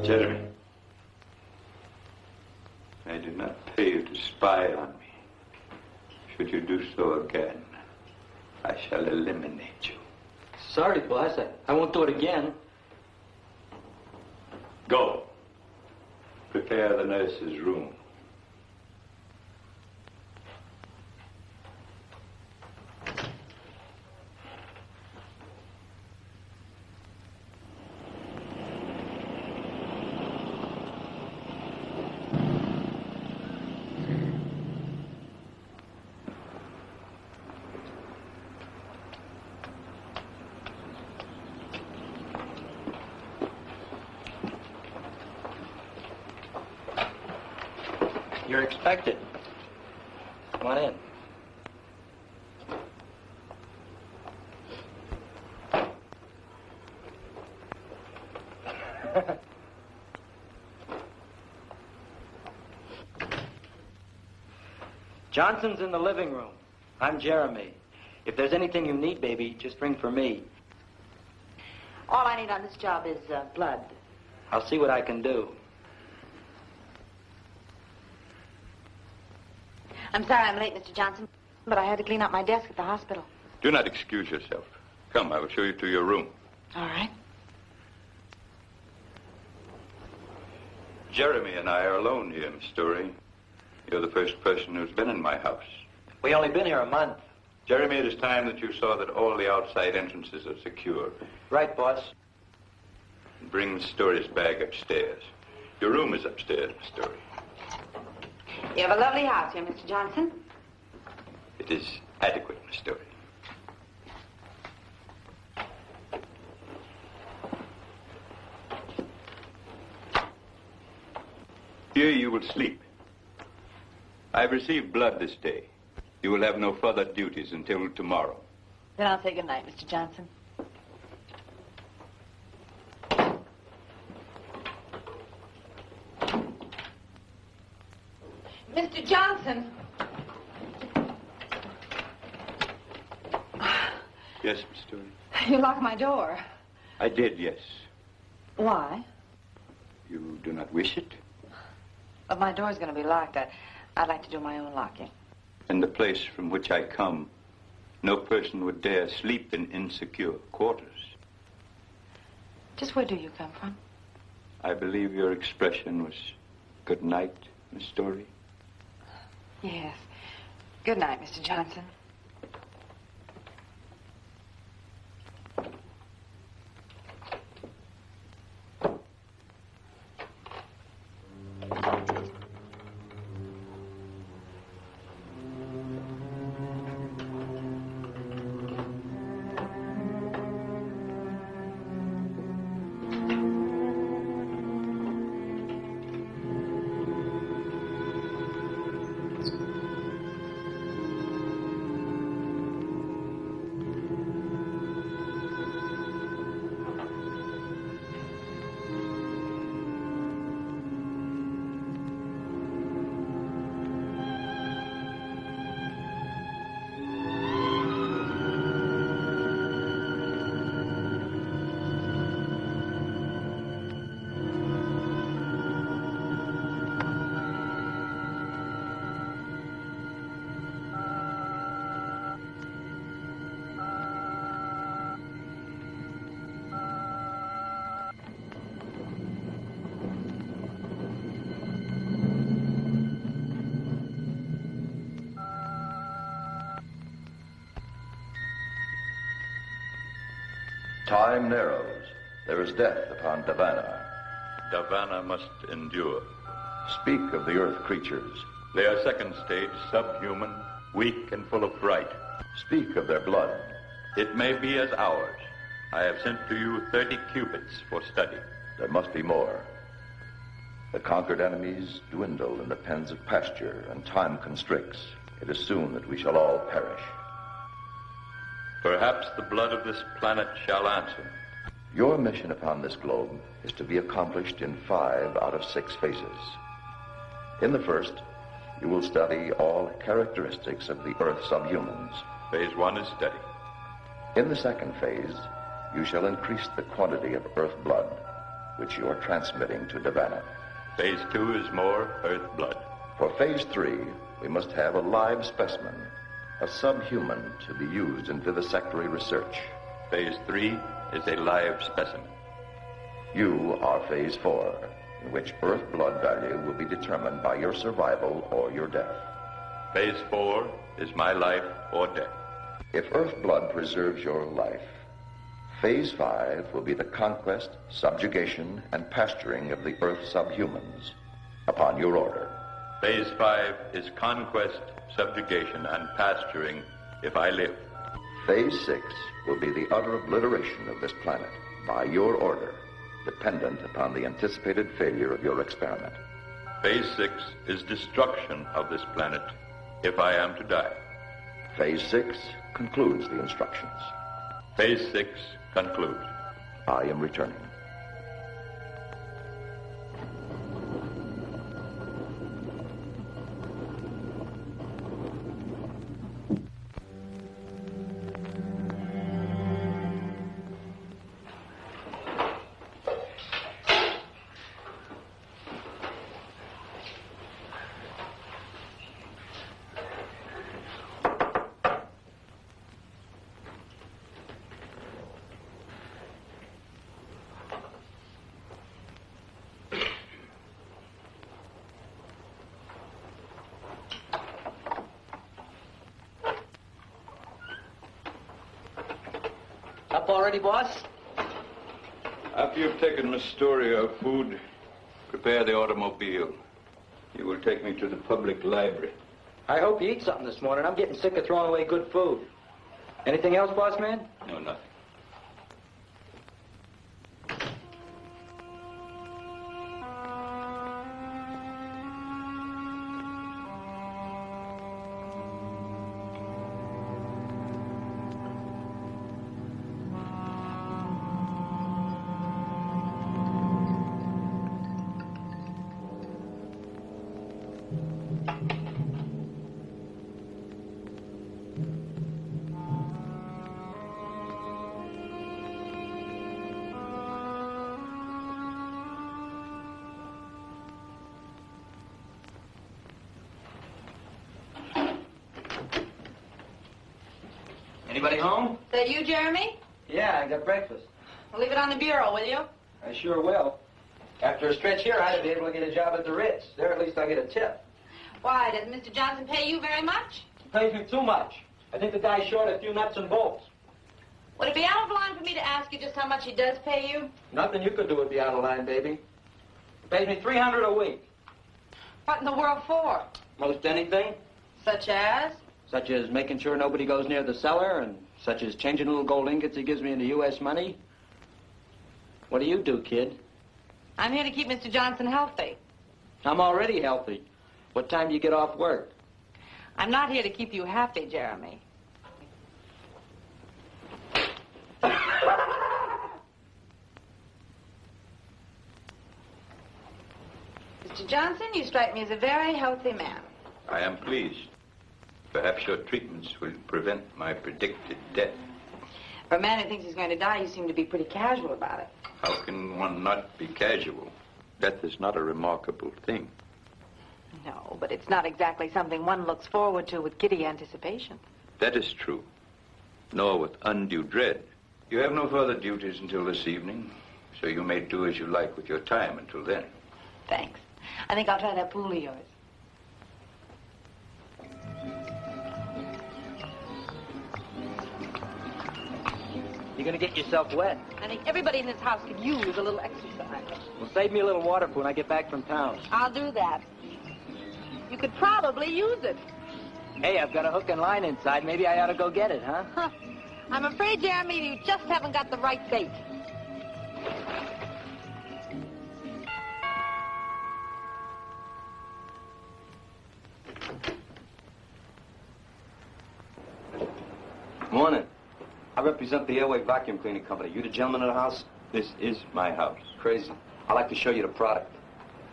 Jeremy, I did not pay you to spy on me. Should you do so again, I shall eliminate you. Sorry, boss. I won't do it again. Go. Prepare the nurse's room. You're expected. Come on in. Johnson's in the living room. I'm Jeremy. If there's anything you need, baby, just ring for me. All I need on this job is blood. I'll see what I can do. I'm sorry I'm late, Mr. Johnson, but I had to clean out my desk at the hospital. Do not excuse yourself. Come, I will show you to your room. All right. Jeremy and I are alone here, Miss Story. You're the first person who's been in my house. We only been here a month. Jeremy, it is time that you saw that all the outside entrances are secure. Right, boss. Bring Miss Story's bag upstairs. Your room is upstairs, Miss Story. You have a lovely house here, Mr. Johnson. It is adequate, Miss Story. Here you will sleep. I've received blood this day. You will have no further duties until tomorrow. Then I'll say good night, Mr. Johnson. Mr. Johnson! Yes, Miss Story. You locked my door. I did, yes. Why? You do not wish it? But my door's going to be locked. I'd like to do my own locking. In the place from which I come, no person would dare sleep in insecure quarters. Just where do you come from? I believe your expression was good night, Miss Story. Yes. Good night, Mr. Johnson. Time narrows. There is death upon Davana. Davana must endure. Speak of the earth creatures. They are second stage, subhuman, weak and full of fright. Speak of their blood. It may be as ours. I have sent to you 30 cubits for study. There must be more. The conquered enemies dwindle in the pens of pasture, and time constricts. It is soon that we shall all perish. Perhaps the blood of this planet shall answer. Your mission upon this globe is to be accomplished in 5 out of 6 phases. In the first, you will study all characteristics of the Earth subhumans. Phase 1 is study. In the second phase, you shall increase the quantity of Earth blood, which you are transmitting to Davana. Phase 2 is more Earth blood. For phase 3, we must have a live specimen, a subhuman to be used in vivisectory research. Phase 3 is a live specimen. You are phase 4, in which Earth blood value will be determined by your survival or your death. Phase 4 is my life or death. If Earth blood preserves your life, phase 5 will be the conquest, subjugation, and pasturing of the Earth subhumans upon your order. Phase 5 is conquest, subjugation, and pasturing if I live. Phase 6 will be the utter obliteration of this planet by your order, dependent upon the anticipated failure of your experiment. Phase 6 is destruction of this planet if I am to die. Phase 6 concludes the instructions. Phase 6 concludes. I am returning. Up already, boss? After you've taken Miss Story her food, prepare the automobile. You will take me to the public library. I hope you eat something this morning. I'm getting sick of throwing away good food. Anything else, boss man? No, nothing. Anybody home? Is that you, Jeremy? Yeah, I got breakfast. Well, leave it on the bureau, will you? I sure will. After a stretch here, I'd be able to get a job at the Ritz. There, at least I get a tip. Why, doesn't Mr. Johnson pay you very much? He pays me too much. I think the guy's short a few nuts and bolts. Would it be out of line for me to ask you just how much he does pay you? Nothing you could do would be out of line, baby. He pays me $300 a week. What in the world for? Most anything. Such as? Such as making sure nobody goes near the cellar, and such as changing little gold ingots he gives me into U.S. money. What do you do, kid? I'm here to keep Mr. Johnson healthy. I'm already healthy. What time do you get off work? I'm not here to keep you happy, Jeremy. Mr. Johnson, you strike me as a very healthy man. I am pleased. Perhaps your treatments will prevent my predicted death. For a man who thinks he's going to die, you seem to be pretty casual about it. How can one not be casual? Death is not a remarkable thing. No, but it's not exactly something one looks forward to with giddy anticipation. That is true. Nor with undue dread. You have no further duties until this evening, so you may do as you like with your time until then. Thanks. I think I'll try that pool of yours. You're gonna get yourself wet. I think everybody in this house could use a little exercise. Well, save me a little water for when I get back from town. I'll do that. You could probably use it. Hey, I've got a hook and line inside. Maybe I ought to go get it, huh? Huh. I'm afraid, Jeremy, you just haven't got the right bait. Morning. I represent the Airway Vacuum Cleaning Company. You the gentleman of the house? This is my house. Crazy. I'd like to show you the product.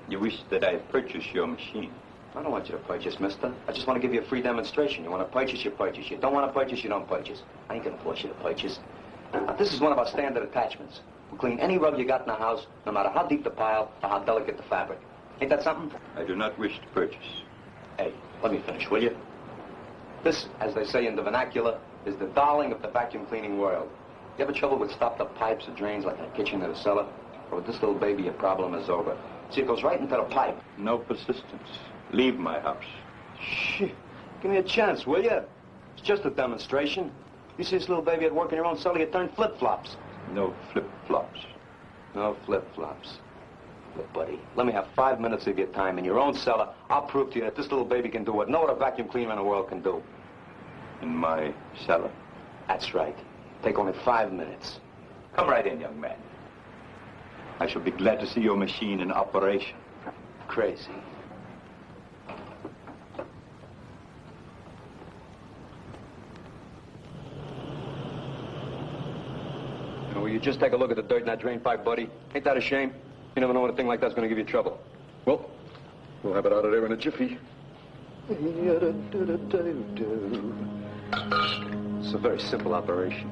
You wish that I purchase your machine? I don't want you to purchase, mister. I just want to give you a free demonstration. You want to purchase, you purchase. You don't want to purchase, you don't purchase. I ain't going to force you to purchase. Now, this is one of our standard attachments. We'll clean any rug you got in the house, no matter how deep the pile or how delicate the fabric. Ain't that something? I do not wish to purchase. Hey, let me finish, will you? This, as they say in the vernacular, is the darling of the vacuum cleaning world. You have trouble with stopped up pipes or drains like in a kitchen or a cellar? Or with this little baby, your problem is over. See, it goes right into the pipe. No persistence. Leave my house. Shh. Give me a chance, will you? It's just a demonstration. You see this little baby at work in your own cellar, you turn flip-flops. No flip-flops. No flip-flops. Look, buddy, let me have 5 minutes of your time in your own cellar. I'll prove to you that this little baby can do what no other vacuum cleaner in the world can do. In my cellar? That's right. Take only 5 minutes. Come right in, young man. I shall be glad to see your machine in operation. Crazy. Now, will you just take a look at the dirt in that drain pipe, buddy? Ain't that a shame? You never know when a thing like that's going to give you trouble. Well, we'll have it out of there in a jiffy. It's a very simple operation.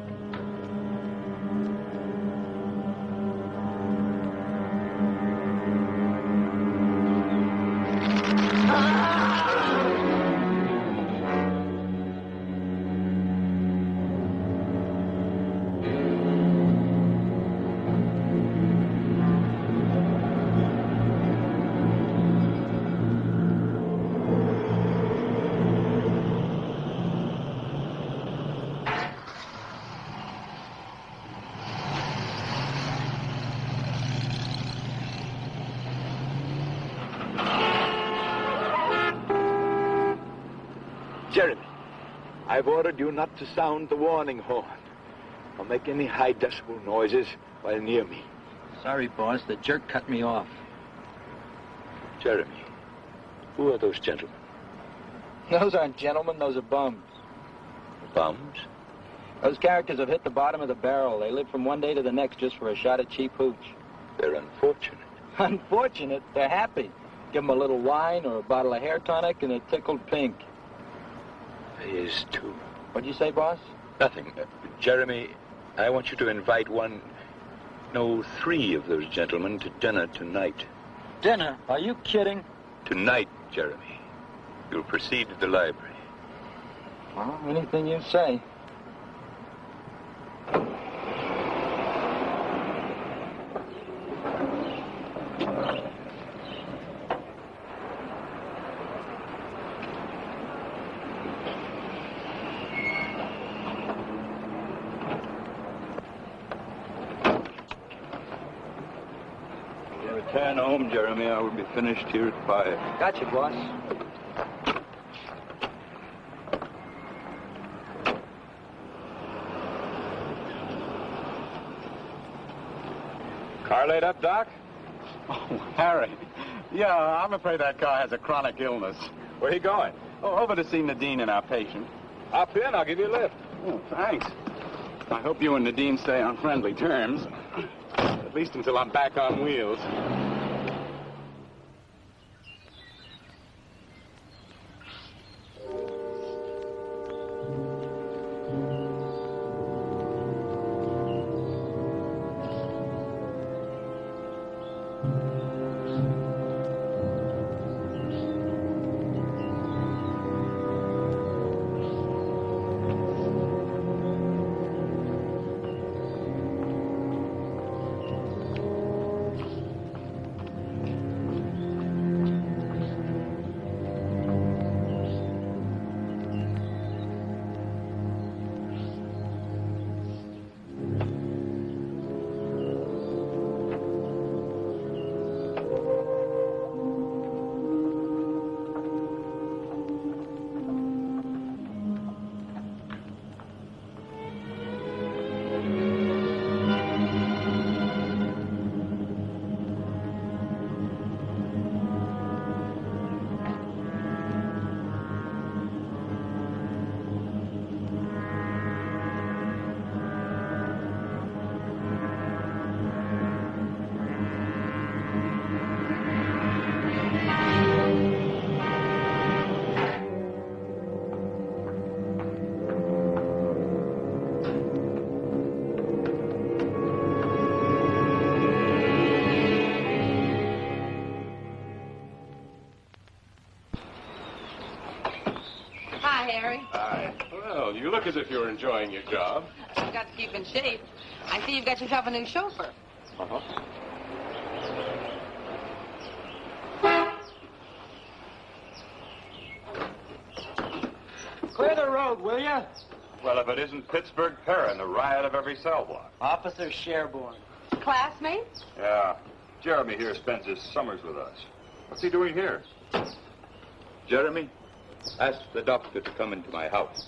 I've ordered you not to sound the warning horn or make any high decibel noises while near me. Sorry, boss. The jerk cut me off. Jeremy, who are those gentlemen? Those aren't gentlemen. Those are bums. Bums? Those characters have hit the bottom of the barrel. They live from one day to the next just for a shot of cheap hooch. They're unfortunate. Unfortunate? They're happy. Give them a little wine or a bottle of hair tonic and they're tickled pink. He is, too. What'd you say, boss? Nothing. Jeremy, I want you to invite three of those gentlemen to dinner tonight. Dinner? Are you kidding? Tonight, Jeremy. You'll proceed to the library. Well, anything you say. Return home, Jeremy. I will be finished here at 5. Gotcha, boss. Car laid up, Doc? Oh, Harry. Yeah, I'm afraid that car has a chronic illness. Where you going? Oh, over to see Nadine and our patient. Hop in. I'll give you a lift. Oh, thanks. I hope you and Nadine stay on friendly terms. At least until I'm back on wheels. Well, you look as if you're enjoying your job. You've got to keep in shape. I see you've got yourself a new chauffeur. Uh-huh. Clear the road, will you? Well, if it isn't Pittsburgh Perrin, the riot of every cell block. Officer Sherborne. Classmates? Yeah. Jeremy here spends his summers with us. What's he doing here? Jeremy, ask the doctor to come into my house.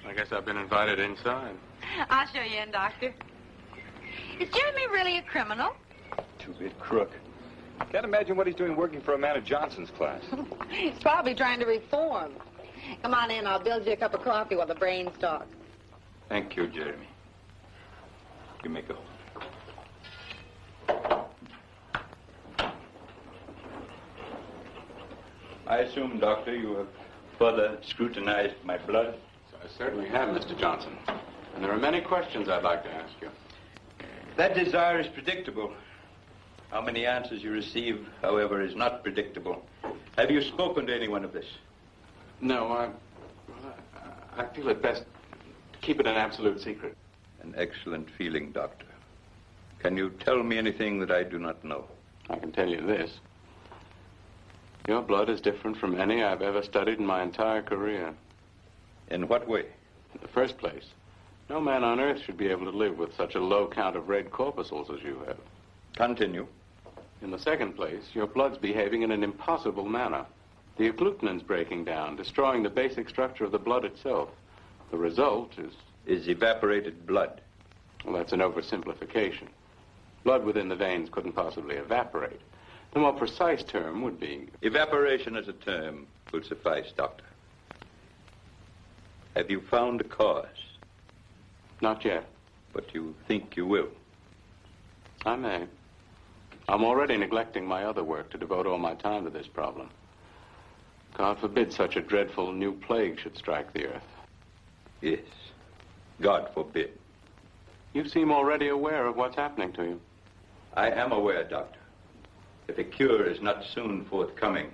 I guess I've been invited inside. I'll show you in, Doctor. Is Jeremy really a criminal? Two-bit crook. Can't imagine what he's doing working for a man of Johnson's class. He's probably trying to reform. Come on in. I'll build you a cup of coffee while the brains talk. Thank you, Jeremy. You may go. I assume, Doctor, you have further scrutinized my blood? I certainly have, Mr. Johnson. And there are many questions I'd like to ask you. That desire is predictable. How many answers you receive, however, is not predictable. Have you spoken to anyone of this? No, I feel it best to keep it an absolute secret. An excellent feeling, Doctor. Can you tell me anything that I do not know? I can tell you this. Your blood is different from any I've ever studied in my entire career. In what way? In the first place, no man on earth should be able to live with such a low count of red corpuscles as you have. Continue. In the second place, your blood's behaving in an impossible manner. The agglutinins breaking down, destroying the basic structure of the blood itself. The result is evaporated blood. Well, that's an oversimplification. Blood within the veins couldn't possibly evaporate. The more precise term would be... Evaporation as a term will suffice, Doctor. Have you found a cause? Not yet. But you think you will? I may. I'm already neglecting my other work to devote all my time to this problem. God forbid such a dreadful new plague should strike the earth. Yes. God forbid. You seem already aware of what's happening to you. I am aware, Doctor. If a cure is not soon forthcoming,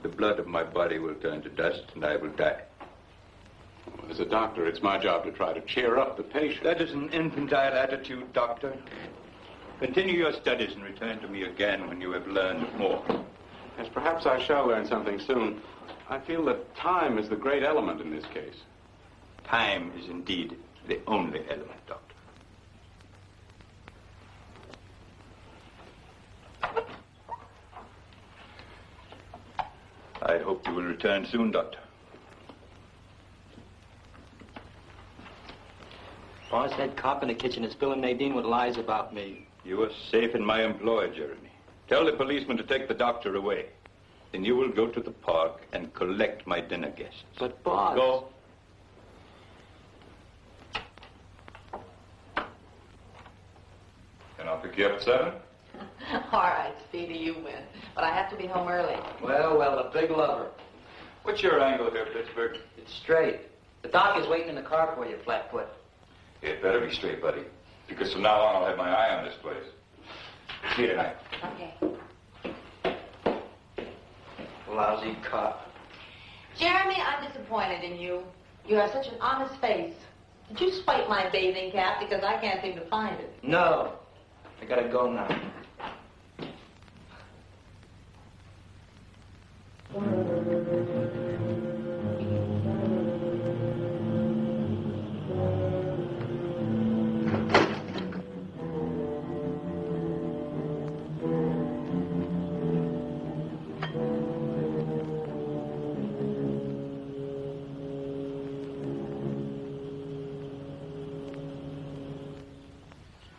the blood of my body will turn to dust and I will die. As a doctor, it's my job to try to cheer up the patient. That is an infantile attitude, Doctor. Continue your studies and return to me again when you have learned more. Yes, perhaps I shall learn something soon. I feel that time is the great element in this case. Time is indeed the only element, Doctor. I hope you will return soon, Doctor. Boss, that cop in the kitchen is filling Nadine with lies about me. You are safe in my employ, Jeremy. Tell the policeman to take the doctor away. Then you will go to the park and collect my dinner guests. But, boss... Go. Can I pick you up at 7? All right, Speedy, you win. But I have to be home early. Well, a big lover. What's your angle here, Pittsburgh? It's straight. The doc is waiting in the car for you, Flatfoot. It better be straight, buddy. Because from now on, I'll have my eye on this place. See you tonight. Okay. Lousy cop. Jeremy, I'm disappointed in you. You have such an honest face. Did you swipe my bathing cap? Because I can't seem to find it. No. I gotta go now.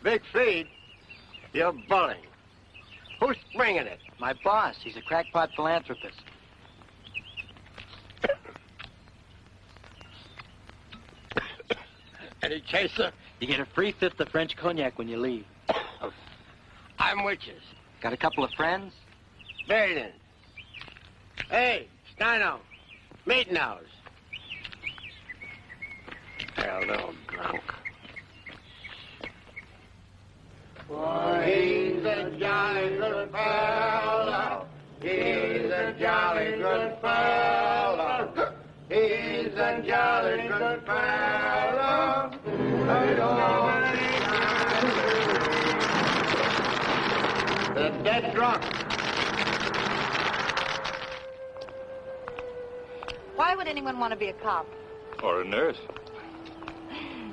Big Feed, you're bullying. Who's bringing it? My boss. He's a crackpot philanthropist. Any chaser? You get a free fifth of French cognac when you leave. I'm with you. Got a couple of friends? Very then. Hey, Steino, meeting house. Hell, little drunk. For he's a jolly good fellow. He's a jolly good fellow. He's a jolly good fellow. They're dead drunk. Why would anyone want to be a cop? Or a nurse.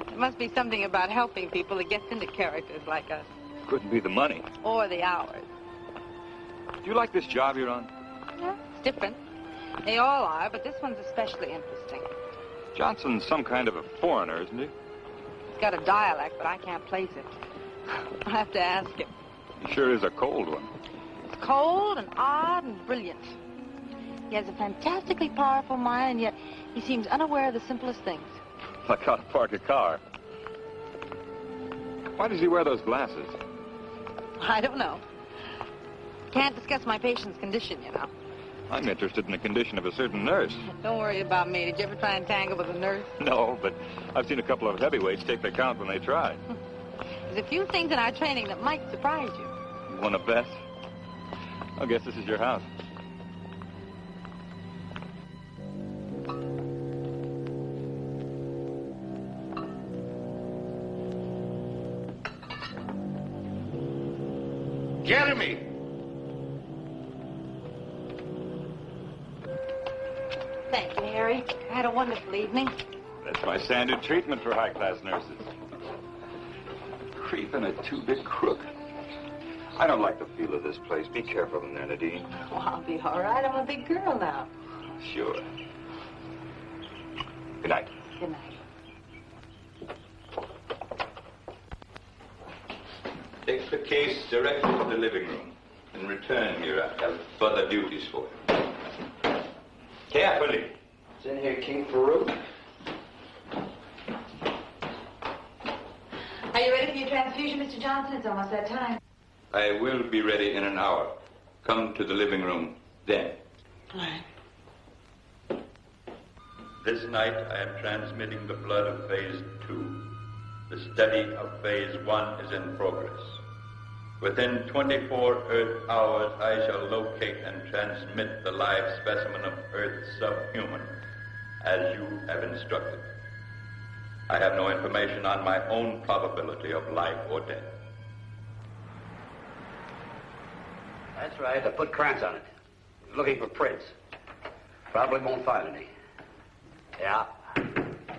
There must be something about helping people that gets into characters like us. Couldn't be the money. Or the hours. Do you like this job you're on? Yeah, it's different. They all are, but this one's especially interesting. Johnson's some kind of a foreigner, isn't he? He's got a dialect, but I can't place it. I'll have to ask him. He sure is a cold one. It's cold and odd and brilliant. He has a fantastically powerful mind, and yet he seems unaware of the simplest things. Like how to park a car. Why does he wear those glasses? I don't know. Can't discuss my patient's condition, you know. I'm interested in the condition of a certain nurse. Don't worry about me. Did you ever try and tangle with a nurse? No, but I've seen a couple of heavyweights take their count when they try. There's a few things in our training that might surprise you. You want to bet? I guess this is your house. Jeremy! Thank you, Harry. I had a wonderful evening. That's my standard treatment for high-class nurses. Creep and a two-bit crook. I don't like the feel of this place. Be careful in there, Nadine. Oh, I'll be all right. I'm a big girl now. Sure. Good night. Good night. Take the case directly to the living room. In return, here, I have further duties for you. Carefully. It's in here, King Farouk. Are you ready for your transfusion, Mr. Johnson? It's almost that time. I will be ready in an hour. Come to the living room then. All right. This night I am transmitting the blood of Phase 2. The study of Phase 1 is in progress. Within 24 Earth hours, I shall locate and transmit the live specimen of Earth subhuman, as you have instructed. I have no information on my own probability of life or death. That's right. I put Krantz on it. He's looking for prints. Probably won't find any. Yeah.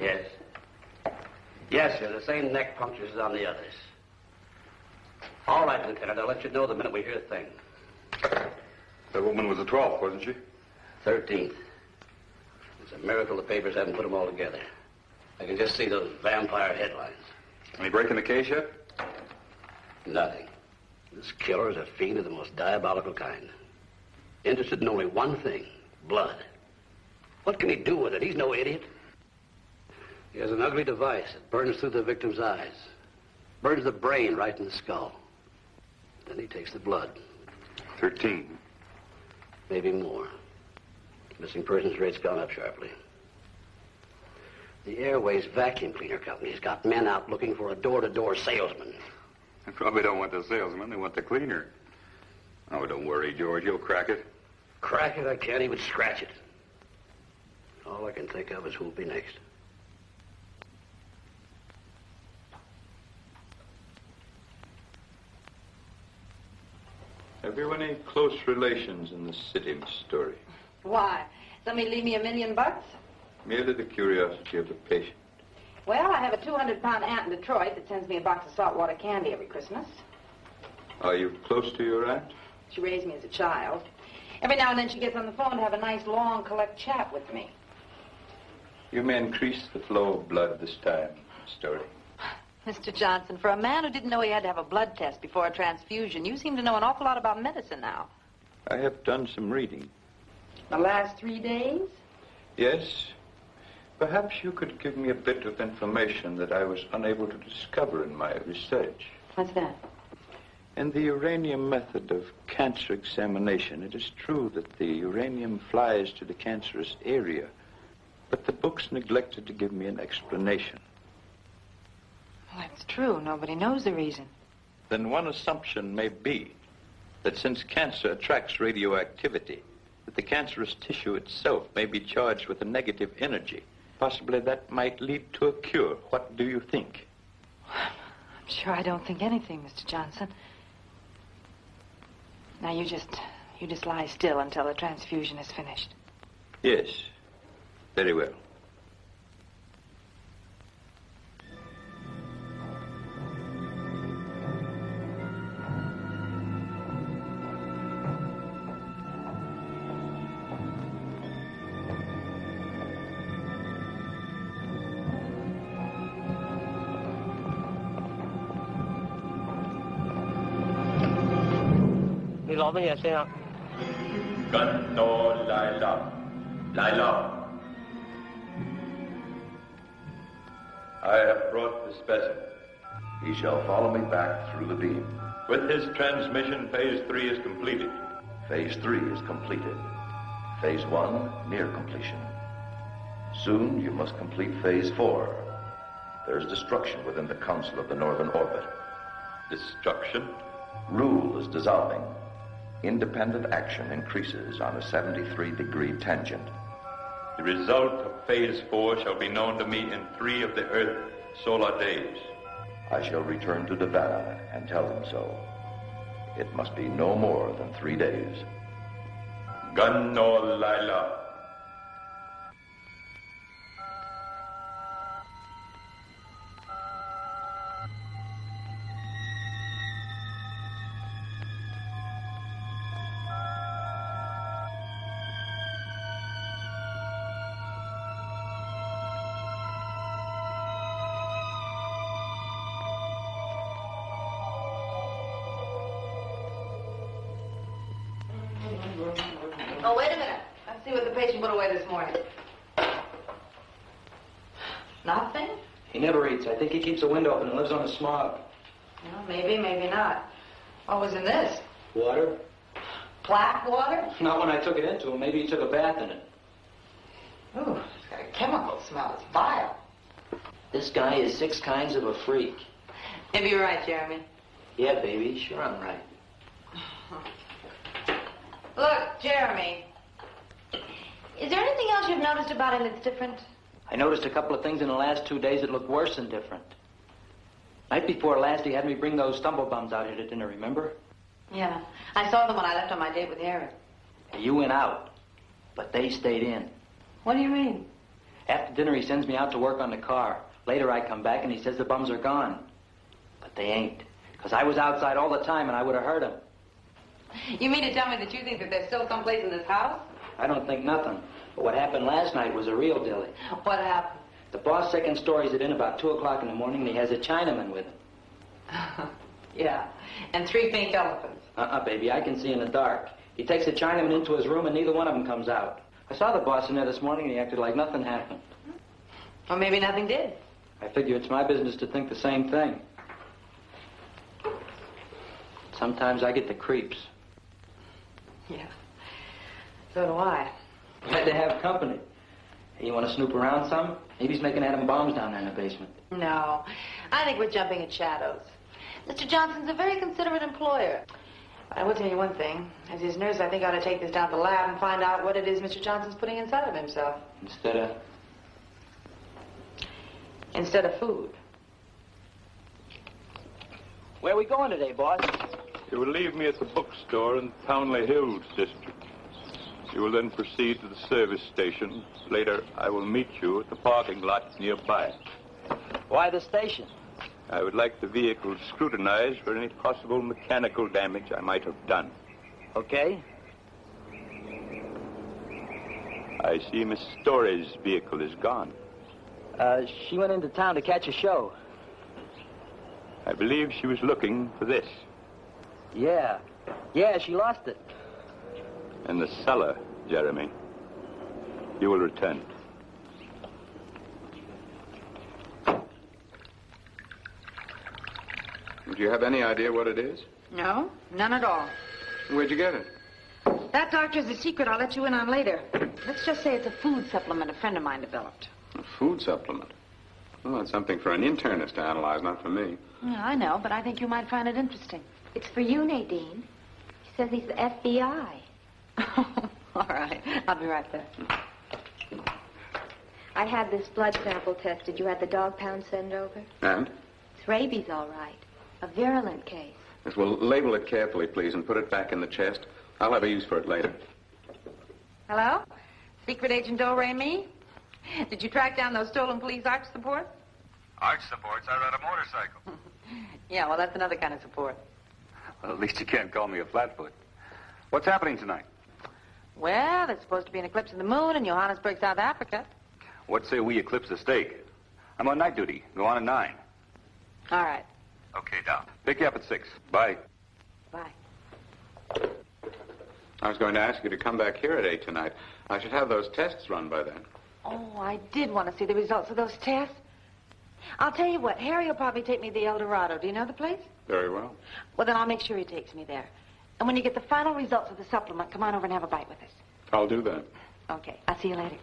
Yes. Yes, sir. The same neck punctures as on the others. All right, Lieutenant. I'll let you know the minute we hear a thing. That woman was the 12th, wasn't she? 13th. It's a miracle the papers haven't put them all together. I can just see those vampire headlines. Any break in the case yet? Nothing. This killer is a fiend of the most diabolical kind. Interested in only one thing, blood. What can he do with it? He's no idiot. He has an ugly device that burns through the victim's eyes. Burns the brain right in the skull. Then he takes the blood. 13. Maybe more. Missing persons rate's gone up sharply. The Airways Vacuum Cleaner Company's got men out looking for a door-to-door salesman. They probably don't want the salesman. They want the cleaner. Oh, don't worry, George. You'll crack it. Crack it? I can't even scratch it. All I can think of is who'll be next. Have you any close relations in the city, Miss Story? Why? Somebody leave me $1 million? Merely the curiosity of the patient. Well, I have a 200-pound aunt in Detroit that sends me a box of saltwater candy every Christmas. Are you close to your aunt? She raised me as a child. Every now and then she gets on the phone to have a nice, long, collect chat with me. You may increase the flow of blood this time, Miss Story. Mr. Johnson, for a man who didn't know he had to have a blood test before a transfusion, you seem to know an awful lot about medicine now. I have done some reading. The last 3 days? Yes. Perhaps you could give me a bit of information that I was unable to discover in my research. What's that? In the uranium method of cancer examination, it is true that the uranium flies to the cancerous area, but the books neglected to give me an explanation. Well, that's true. Nobody knows the reason. Then one assumption may be that since cancer attracts radioactivity, that the cancerous tissue itself may be charged with a negative energy. Possibly that might lead to a cure. What do you think? I'm sure I don't think anything, Mr. Johnson. Now, you just lie still until the transfusion is finished. Yes. Very well. Gunno Lila. Lila. I have brought the specimen. He shall follow me back through the beam. With his transmission, Phase 3 is completed. Phase 3 is completed. Phase 1 near completion. Soon you must complete Phase 4. There's destruction within the Council of the Northern Orbit. Destruction? Rule is dissolving. Independent action increases on a 73-degree tangent. The result of Phase 4 shall be known to me in 3 of the Earth solar days. I shall return to Nevada and tell them so. It must be no more than 3 days. Gunno Lila. Oh, wait a minute. Let's see what the patient put away this morning. Nothing? He never eats. I think he keeps a window open and lives on the smog. Well, maybe, maybe not. What was in this? Water? Black water? Not when I took it into him. Maybe he took a bath in it. Ooh, it's got a chemical smell. It's vile. This guy is 6 kinds of a freak. Maybe you're right, Jeremy. Yeah, baby. Sure I'm right. Look, Jeremy. Is there anything else you've noticed about him that's different? I noticed a couple of things in the last 2 days that look worse than different. Night before last, he had me bring those stumblebums out here to dinner, remember? Yeah. I saw them when I left on my date with Harry. You went out, but they stayed in. What do you mean? After dinner, he sends me out to work on the car. Later, I come back, and he says the bums are gone. But they ain't, because I was outside all the time, and I would have heard him. You mean to tell me that you think that there's still someplace in this house? I don't think nothing. But what happened last night was a real dilly. What happened? The boss second stories it in about 2 o'clock in the morning, and he has a Chinaman with him. Yeah, and 3 pink elephants. Baby, I can see in the dark. He takes the Chinaman into his room, and neither one of them comes out. I saw the boss in there this morning, and he acted like nothing happened. Or maybe nothing did. I figure it's my business to think the same thing. Sometimes I get the creeps. Yeah, so do I. Glad to have company. Hey, you want to snoop around some? Maybe he's making atom bombs down there in the basement. No, I think we're jumping at shadows. Mr. Johnson's a very considerate employer. But I will tell you one thing. As his nurse, I think I ought to take this down to the lab and find out what it is Mr. Johnson's putting inside of himself. Instead of food. Where are we going today, boss? You will leave me at the bookstore in Townley Hills district. You will then proceed to the service station. Later, I will meet you at the parking lot nearby. Why the station? I would like the vehicle scrutinized for any possible mechanical damage I might have done. Okay. I see Miss Story's vehicle is gone. She went into town to catch a show. I believe she was looking for this. Yeah. Yeah, she lost it. In the cellar, Jeremy. You will return it. Do you have any idea what it is? No, none at all. Where'd you get it? That doctor's a secret I'll let you in on later. Let's just say it's a food supplement a friend of mine developed. A food supplement? Well, that's something for an internist to analyze, not for me. Yeah, I know, but I think you might find it interesting. It's for you, Nadine. He says he's the FBI. All right. I'll be right there. I had this blood sample tested. You had the dog pound sent over? And? It's rabies, all right. A virulent case. Yes, well, label it carefully, please, and put it back in the chest. I'll have a use for it later. Hello? Secret Agent Do-Re Me? Did you track down those stolen police arch supports? Arch supports? I ride a motorcycle. Yeah, well, that's another kind of support. Well, at least you can't call me a flatfoot. What's happening tonight? Well, there's supposed to be an eclipse of the moon in Johannesburg, South Africa. What say we eclipse the stake? I'm on night duty. Go on at 9. All right. Okay, down. Pick you up at 6. Bye. Bye. I was going to ask you to come back here at 8 tonight. I should have those tests run by then. Oh, I did want to see the results of those tests. I'll tell you what, Harry will probably take me to the El Dorado. Do you know the place? Very well. Well, then I'll make sure he takes me there. And when you get the final results of the supplement, come on over and have a bite with us. I'll do that. Okay, I'll see you later.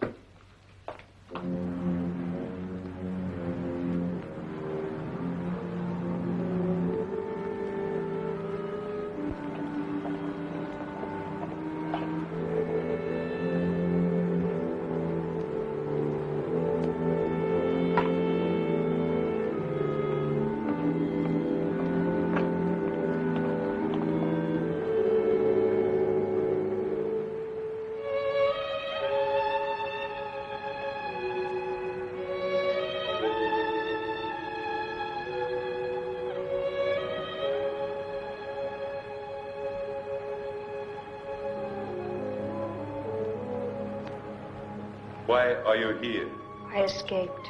Why are you here? I escaped.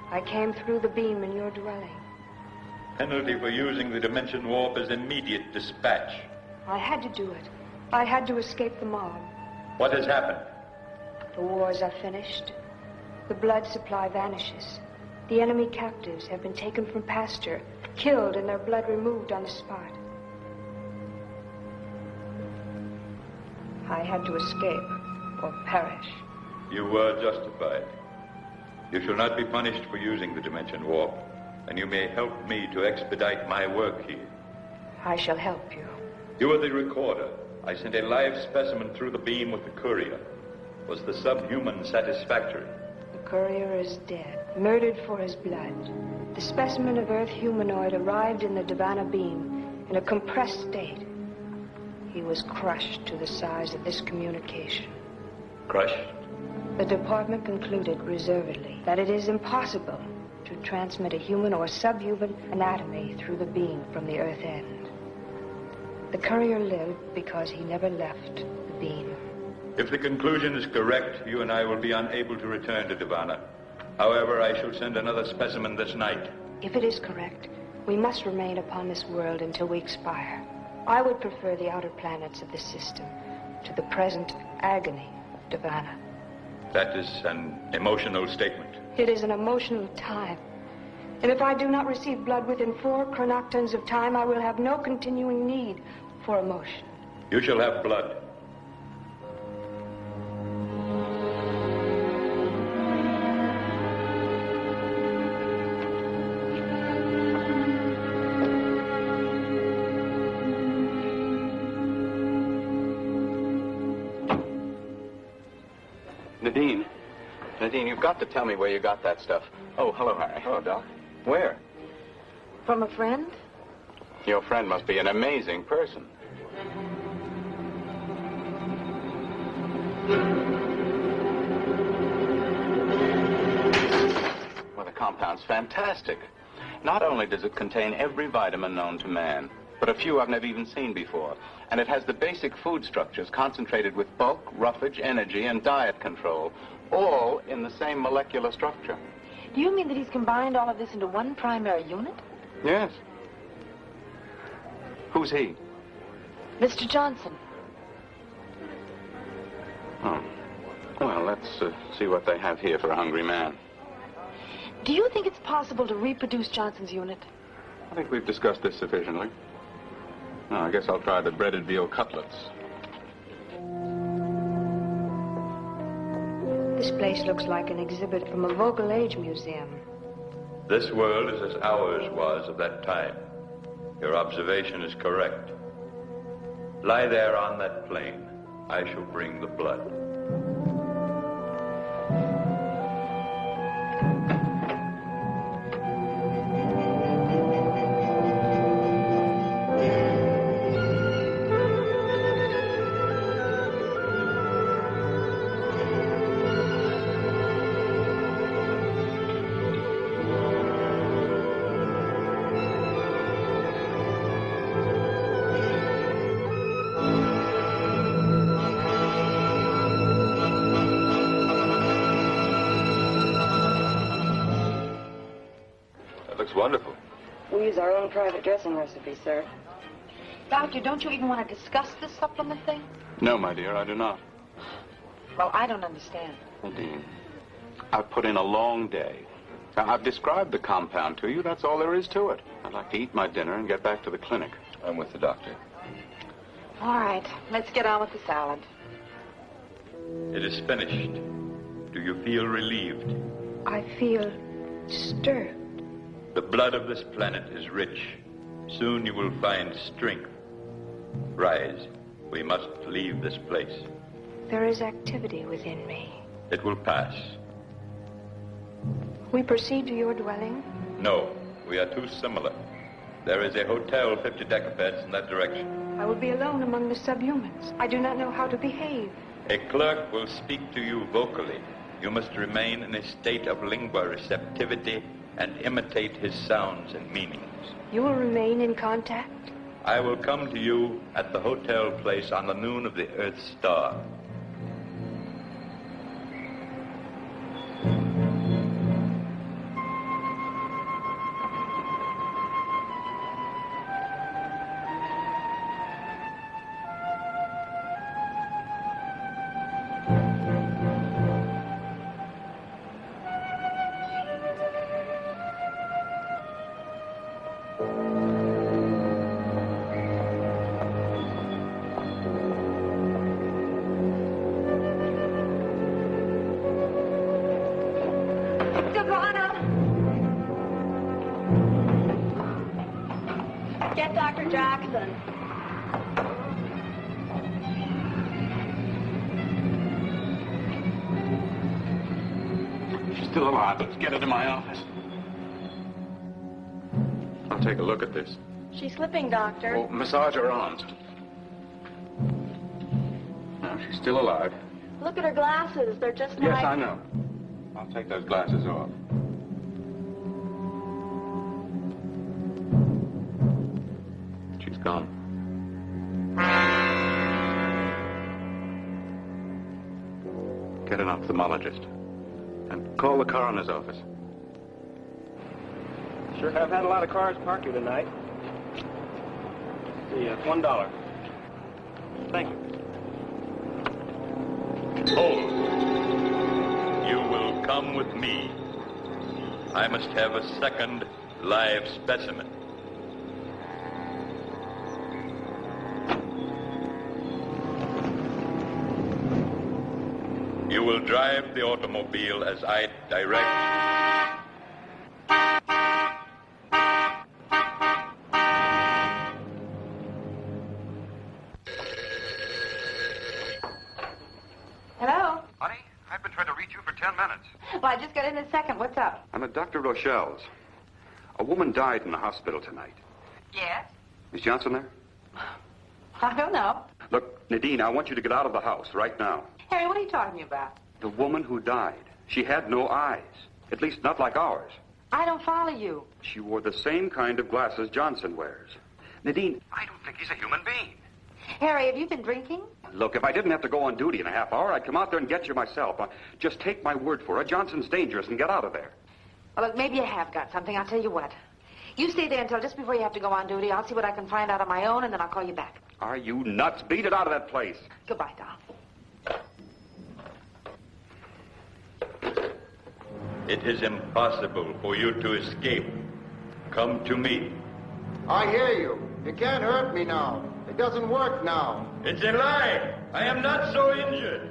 I came through the beam in your dwelling. Penalty for using the dimension warp is immediate dispatch. I had to do it. I had to escape the mob. What has happened? The wars are finished. The blood supply vanishes. The enemy captives have been taken from pasture, killed, and their blood removed on the spot. I had to escape or perish. You were justified. You shall not be punished for using the dimension warp, and you may help me to expedite my work here. I shall help you. You are the recorder. I sent a live specimen through the beam with the courier. Was the subhuman satisfactory? The courier is dead, murdered for his blood. The specimen of Earth humanoid arrived in the Divana beam in a compressed state. He was crushed to the size of this communication. Crushed? The department concluded reservedly that it is impossible to transmit a human or subhuman anatomy through the beam from the Earth end. The courier lived because he never left the beam. If the conclusion is correct, you and I will be unable to return to Divana. However, I shall send another specimen this night. If it is correct, we must remain upon this world until we expire. I would prefer the outer planets of the system to the present agony of Divana. That is an emotional statement. It is an emotional time. And if I do not receive blood within 4 chronoctons of time, I will have no continuing need for emotion. You shall have blood. Nadine, you've got to tell me where you got that stuff. Oh, hello, Harry. Hello, Doc. Where? From a friend? Your friend must be an amazing person. Well, the compound's fantastic. Not only does it contain every vitamin known to man, but a few I've never even seen before. And it has the basic food structures concentrated with bulk, roughage, energy, and diet control, all in the same molecular structure. Do you mean that he's combined all of this into one primary unit? Yes. Who's he? Mr. Johnson. Oh. Well, let's see what they have here for a hungry man. Do you think it's possible to reproduce Johnson's unit? I think we've discussed this sufficiently. Now, I guess I'll try the breaded veal cutlets. This place looks like an exhibit from a Vocal Age museum. This world is as ours was of that time. Your observation is correct. Lie there on that plain. I shall bring the blood. Wonderful. We use our own private dressing recipe, sir. Doctor, don't you even want to discuss this supplement thing? No, my dear, I do not. Well, I don't understand. Nadine, I've put in a long day. Now, I've described the compound to you. That's all there is to it. I'd like to eat my dinner and get back to the clinic. I'm with the doctor. All right, let's get on with the salad. It is finished. Do you feel relieved? I feel stirred. The blood of this planet is rich. Soon you will find strength. Rise. We must leave this place. There is activity within me. It will pass. We proceed to your dwelling? No, we are too similar. There is a hotel 50 decabeds in that direction. I will be alone among the subhumans. I do not know how to behave. A clerk will speak to you vocally. You must remain in a state of lingua receptivity and imitate his sounds and meanings. You will remain in contact? I will come to you at the hotel place on the noon of the Earth's star. Giovanna! Get Dr. Jackson. She's still alive. Let's get her to my office. I'll take a look at this. She's slipping, Doctor. Oh, massage her arms. No, she's still alive. Look at her glasses. They're just Yes, like... I know. I'll take those glasses off. She's gone. Get an ophthalmologist. And call the coroner's office. Sure have had a lot of cars parked here tonight. The $1. Thank you. Hold. You will come with me. I must have a second live specimen. You will drive the automobile as I direct. Hello? Honey, I've been trying to reach you for 10 minutes. Well, I just got in a second. What's up? I'm at Dr. Rochelle's. A woman died in the hospital tonight. Yes? Is Johnson there? I don't know. Look, Nadine, I want you to get out of the house right now. Harry, what are you talking about? The woman who died. She had no eyes. At least not like ours. I don't follow you. She wore the same kind of glasses Johnson wears. Nadine, I don't think he's a human being. Harry, have you been drinking? Look, if I didn't have to go on duty in a half hour, I'd come out there and get you myself. Just take my word for it. Johnson's dangerous and get out of there. Well, look, maybe you have got something. I'll tell you what. You stay there until just before you have to go on duty. I'll see what I can find out on my own, and then I'll call you back. Are you nuts? Beat it out of that place. Goodbye, doll. It is impossible for you to escape. Come to me. I hear you. You can't hurt me now. It doesn't work now. It's a lie. I am not so injured.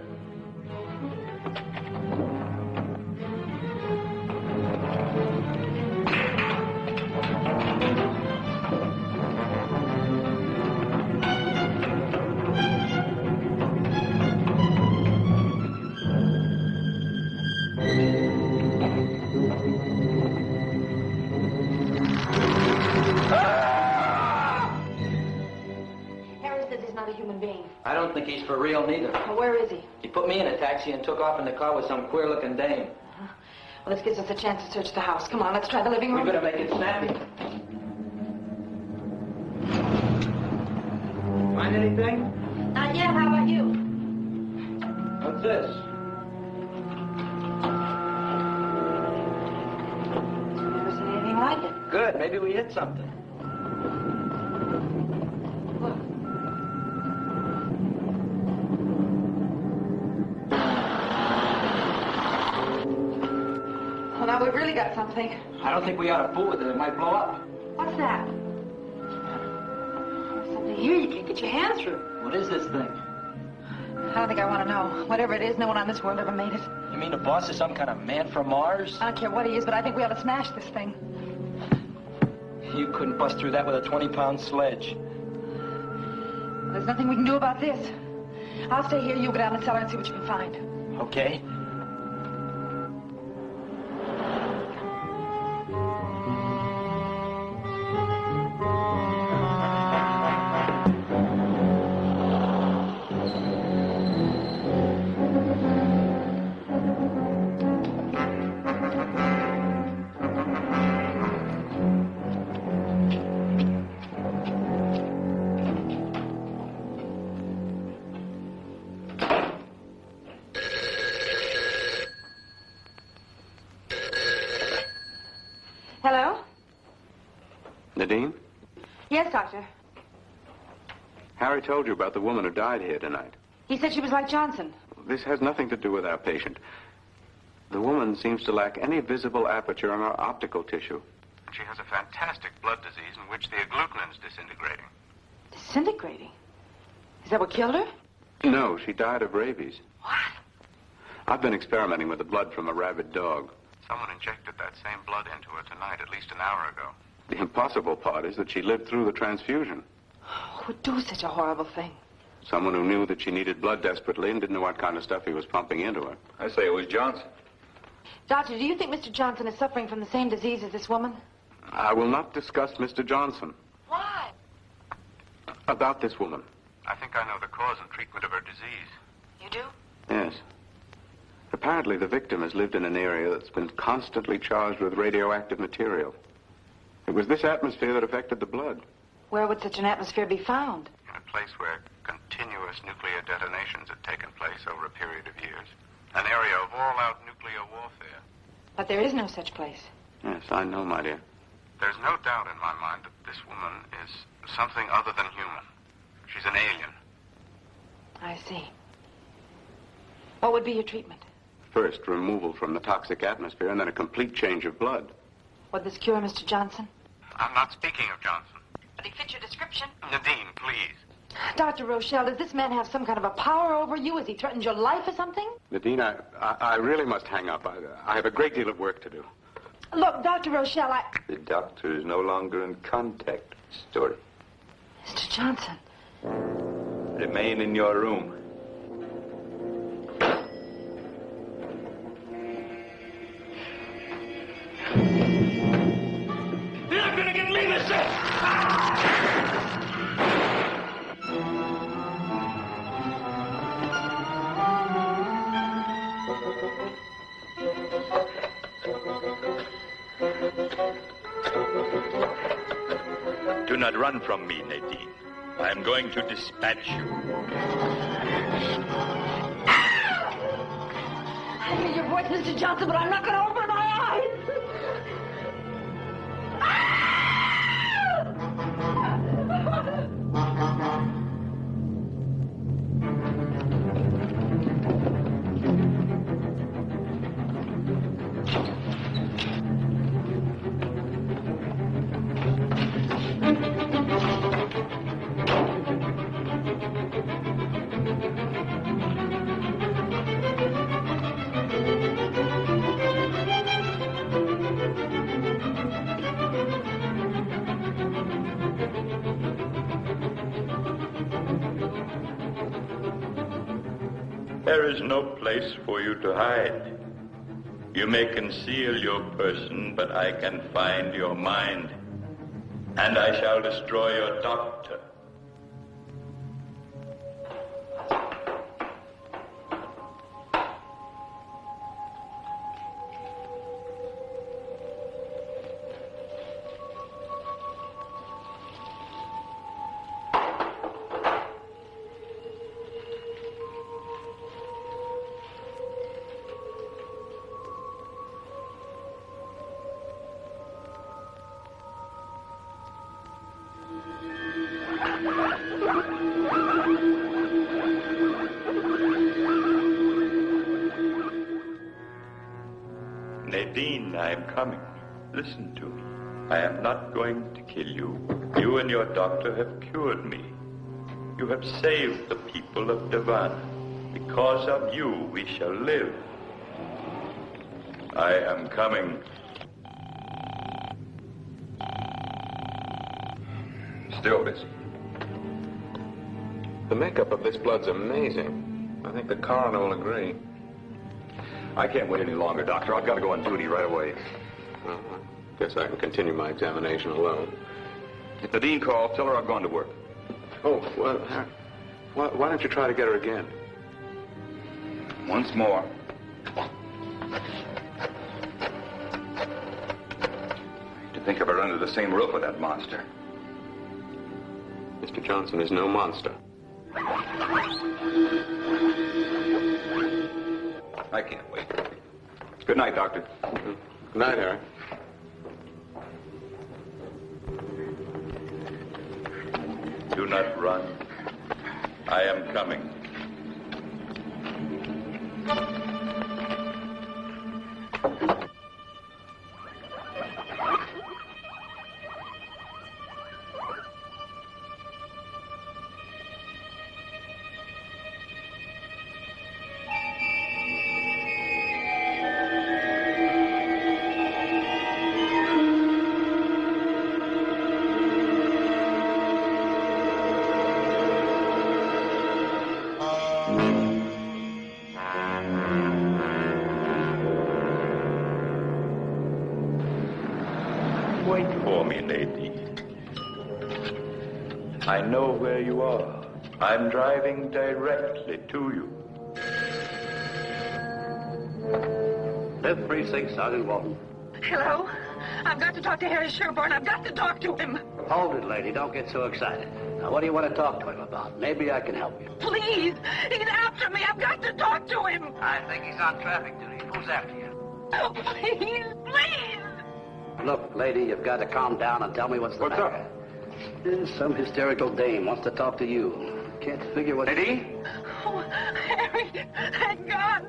Harry says he's not a human being. I don't think he's for real, neither. Well, where is he? He put me in a taxi and took off in the car with some queer-looking dame. Well, this gives us a chance to search the house. Come on, let's try the living room. We better make it snappy. Find anything? Not yet. How about you? What's this? Never seen anything like it. Good. Maybe we hit something. Well, now we've really got something. I don't think we ought to fool with it. It might blow up. What's that? There's something here you can't get your hand through. What is this thing? I don't think I want to know. Whatever it is, no one on this world ever made it. You mean the boss is some kind of man from Mars? I don't care what he is, but I think we ought to smash this thing. You couldn't bust through that with a 20-pound sledge. There's nothing we can do about this. I'll stay here. You go down the cellar and see what you can find. Okay. Hello? Nadine? Yes, Doctor. Harry told you about the woman who died here tonight. He said she was like Johnson. This has nothing to do with our patient. The woman seems to lack any visible aperture in her optical tissue. She has a fantastic blood disease in which the agglutinin is disintegrating. Disintegrating? Is that what killed her? No, she died of rabies. What? I've been experimenting with the blood from a rabid dog. Someone injected that same blood into her tonight, at least an hour ago. The impossible part is that she lived through the transfusion. Who would do such a horrible thing? Someone who knew that she needed blood desperately and didn't know what kind of stuff he was pumping into her. I say it was Johnson. Doctor, do you think Mr. Johnson is suffering from the same disease as this woman? I will not discuss Mr. Johnson. Why? About this woman. I think I know the cause and treatment of her disease. You do? Yes. Apparently, the victim has lived in an area that's been constantly charged with radioactive material. It was this atmosphere that affected the blood. Where would such an atmosphere be found? In a place where continuous nuclear detonations had taken place over a period of years. An area of all-out nuclear warfare. But there is no such place. Yes, I know, my dear. There's no doubt in my mind that this woman is something other than human. She's an alien. I see. What would be your treatment? First, removal from the toxic atmosphere, and then a complete change of blood. Would this cure Mr. Johnson? I'm not speaking of Johnson. But he fits your description. Nadine, please. Dr. Rochelle, does this man have some kind of a power over you? Has he threatened your life or something? Nadine, I really must hang up. I have a great deal of work to do. Look, Dr. Rochelle, The doctor is no longer in contact with the story. Mr. Johnson. Remain in your room. You're not gonna get me, mister! Do not run from me, Nadine. I am going to dispatch you. I hear your voice, Mr. Johnson, but I'm not going to open my eyes. There is no place for you to hide. You may conceal your person, but I can find your mind. And I shall destroy your doctor. Nadine, I am coming. Listen to me. I am not going to kill you. You and your doctor have cured me. You have saved the people of Devon. Because of you, we shall live. I am coming. Still busy. The makeup of this blood's amazing. I think the coroner will agree. I can't wait any longer, Doctor. I've got to go on duty right away. Well, I guess I can continue my examination alone. If Nadine calls, tell her I've gone to work. Oh, well, why don't you try to get her again? Once more. To think of her under the same roof with that monster. Mr. Johnson is no monster. I can't wait. Good night, Doctor. Good night, Harry. Do not run. I am coming. know me, Nadine. I know where you are. I'm driving directly to you. 5th Precinct, Sergeant Walton. Hello? I've got to talk to Harry Sherburne. I've got to talk to him. Hold it, lady. Don't get so excited. Now, what do you want to talk to him about? Maybe I can help you. Please. He's after me. I've got to talk to him. I think he's on traffic duty. Who's after you? Oh, please, please. Look, lady, you've got to calm down and tell me what's the matter. What's up? Some hysterical dame wants to talk to you. Can't figure what... Lady? Oh, Harry, thank God.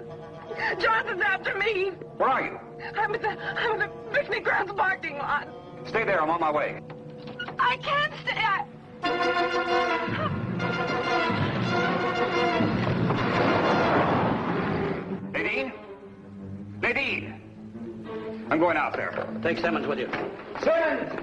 Johnson's after me. Where are you? I'm at the picnic grounds parking lot. Stay there. I'm on my way. I can't stay. Nadine? Nadine! I'm going out there. Take Simmons with you. Simmons!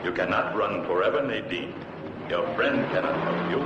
You cannot run forever, Nadine. Your friend cannot help you.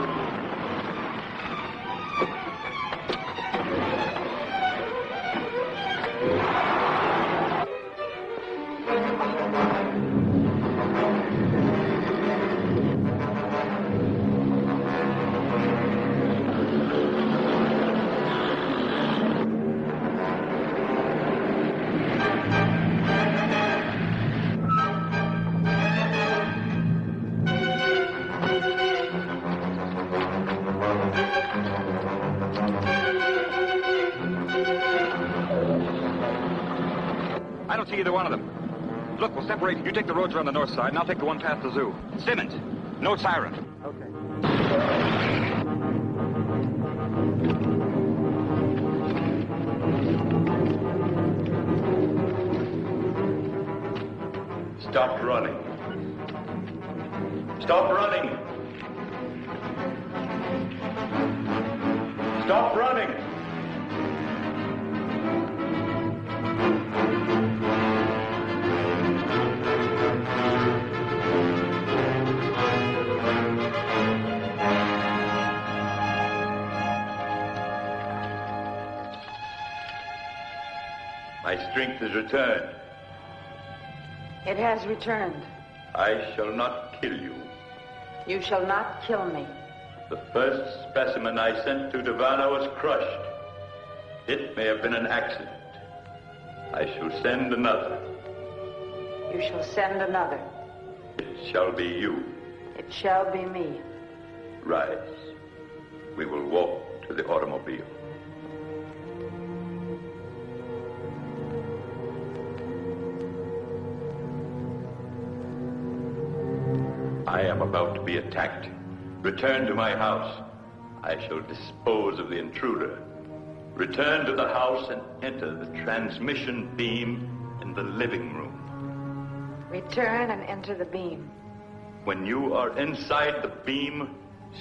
I don't see either one of them. Look, we'll separate. You take the roads around the north side, and I'll take the one past the zoo. Simmons, no siren. Okay. Stop running. Stop running. Stop running. My strength is returned. It has returned. I shall not kill you. You shall not kill me. The first specimen I sent to Davana was crushed. It may have been an accident. I shall send another. You shall send another. It shall be you. It shall be me. Rise. We will walk to the automobile. I am about to be attacked. Return to my house. I shall dispose of the intruder. Return to the house and enter the transmission beam in the living room. Return and enter the beam. When you are inside the beam,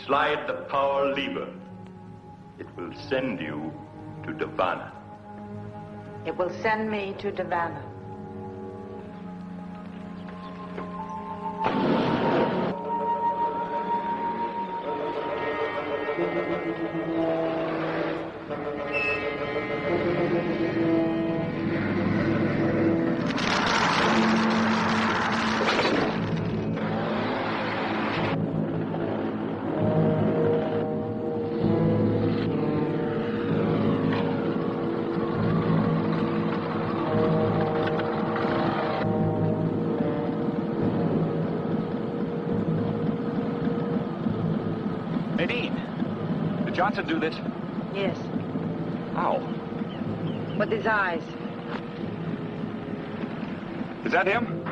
slide the power lever. It will send you to Davana. It will send me to Davana. Nadine, did Johnson do this? Yes. How? With his eyes. Is that him?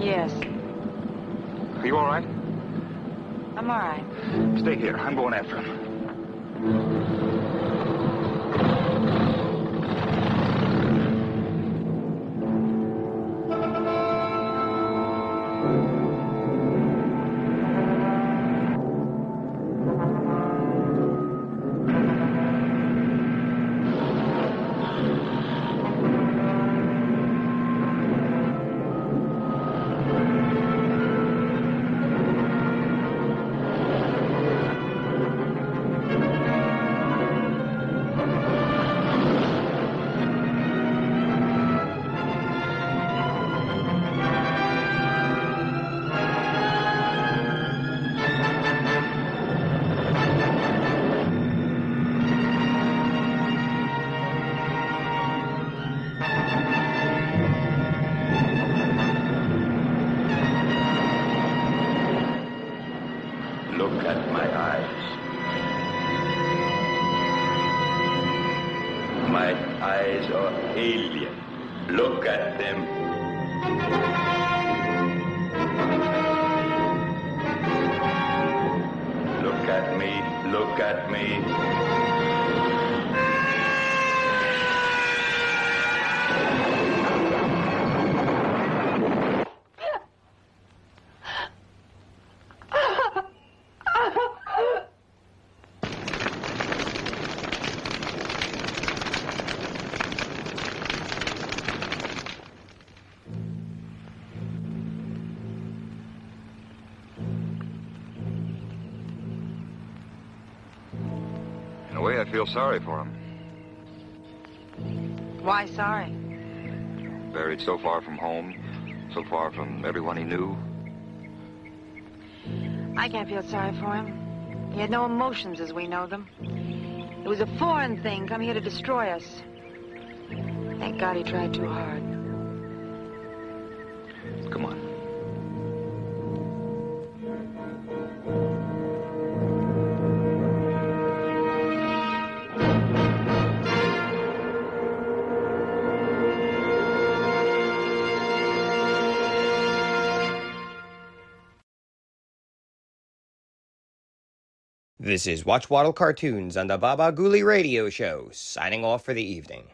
Yes. Are you all right? I'm all right. Stay here. I'm going after him. My eyes are alien. Look at them. Look at me. Look at me. In a way, I feel sorry for him. Why sorry? Buried so far from home, so far from everyone he knew. I can't feel sorry for him. He had no emotions as we know them. It was a foreign thing come here to destroy us. Thank God he tried too hard. Come on. This is Watch Waddle Cartoons on the Baba Ghoulie Radio Show, signing off for the evening.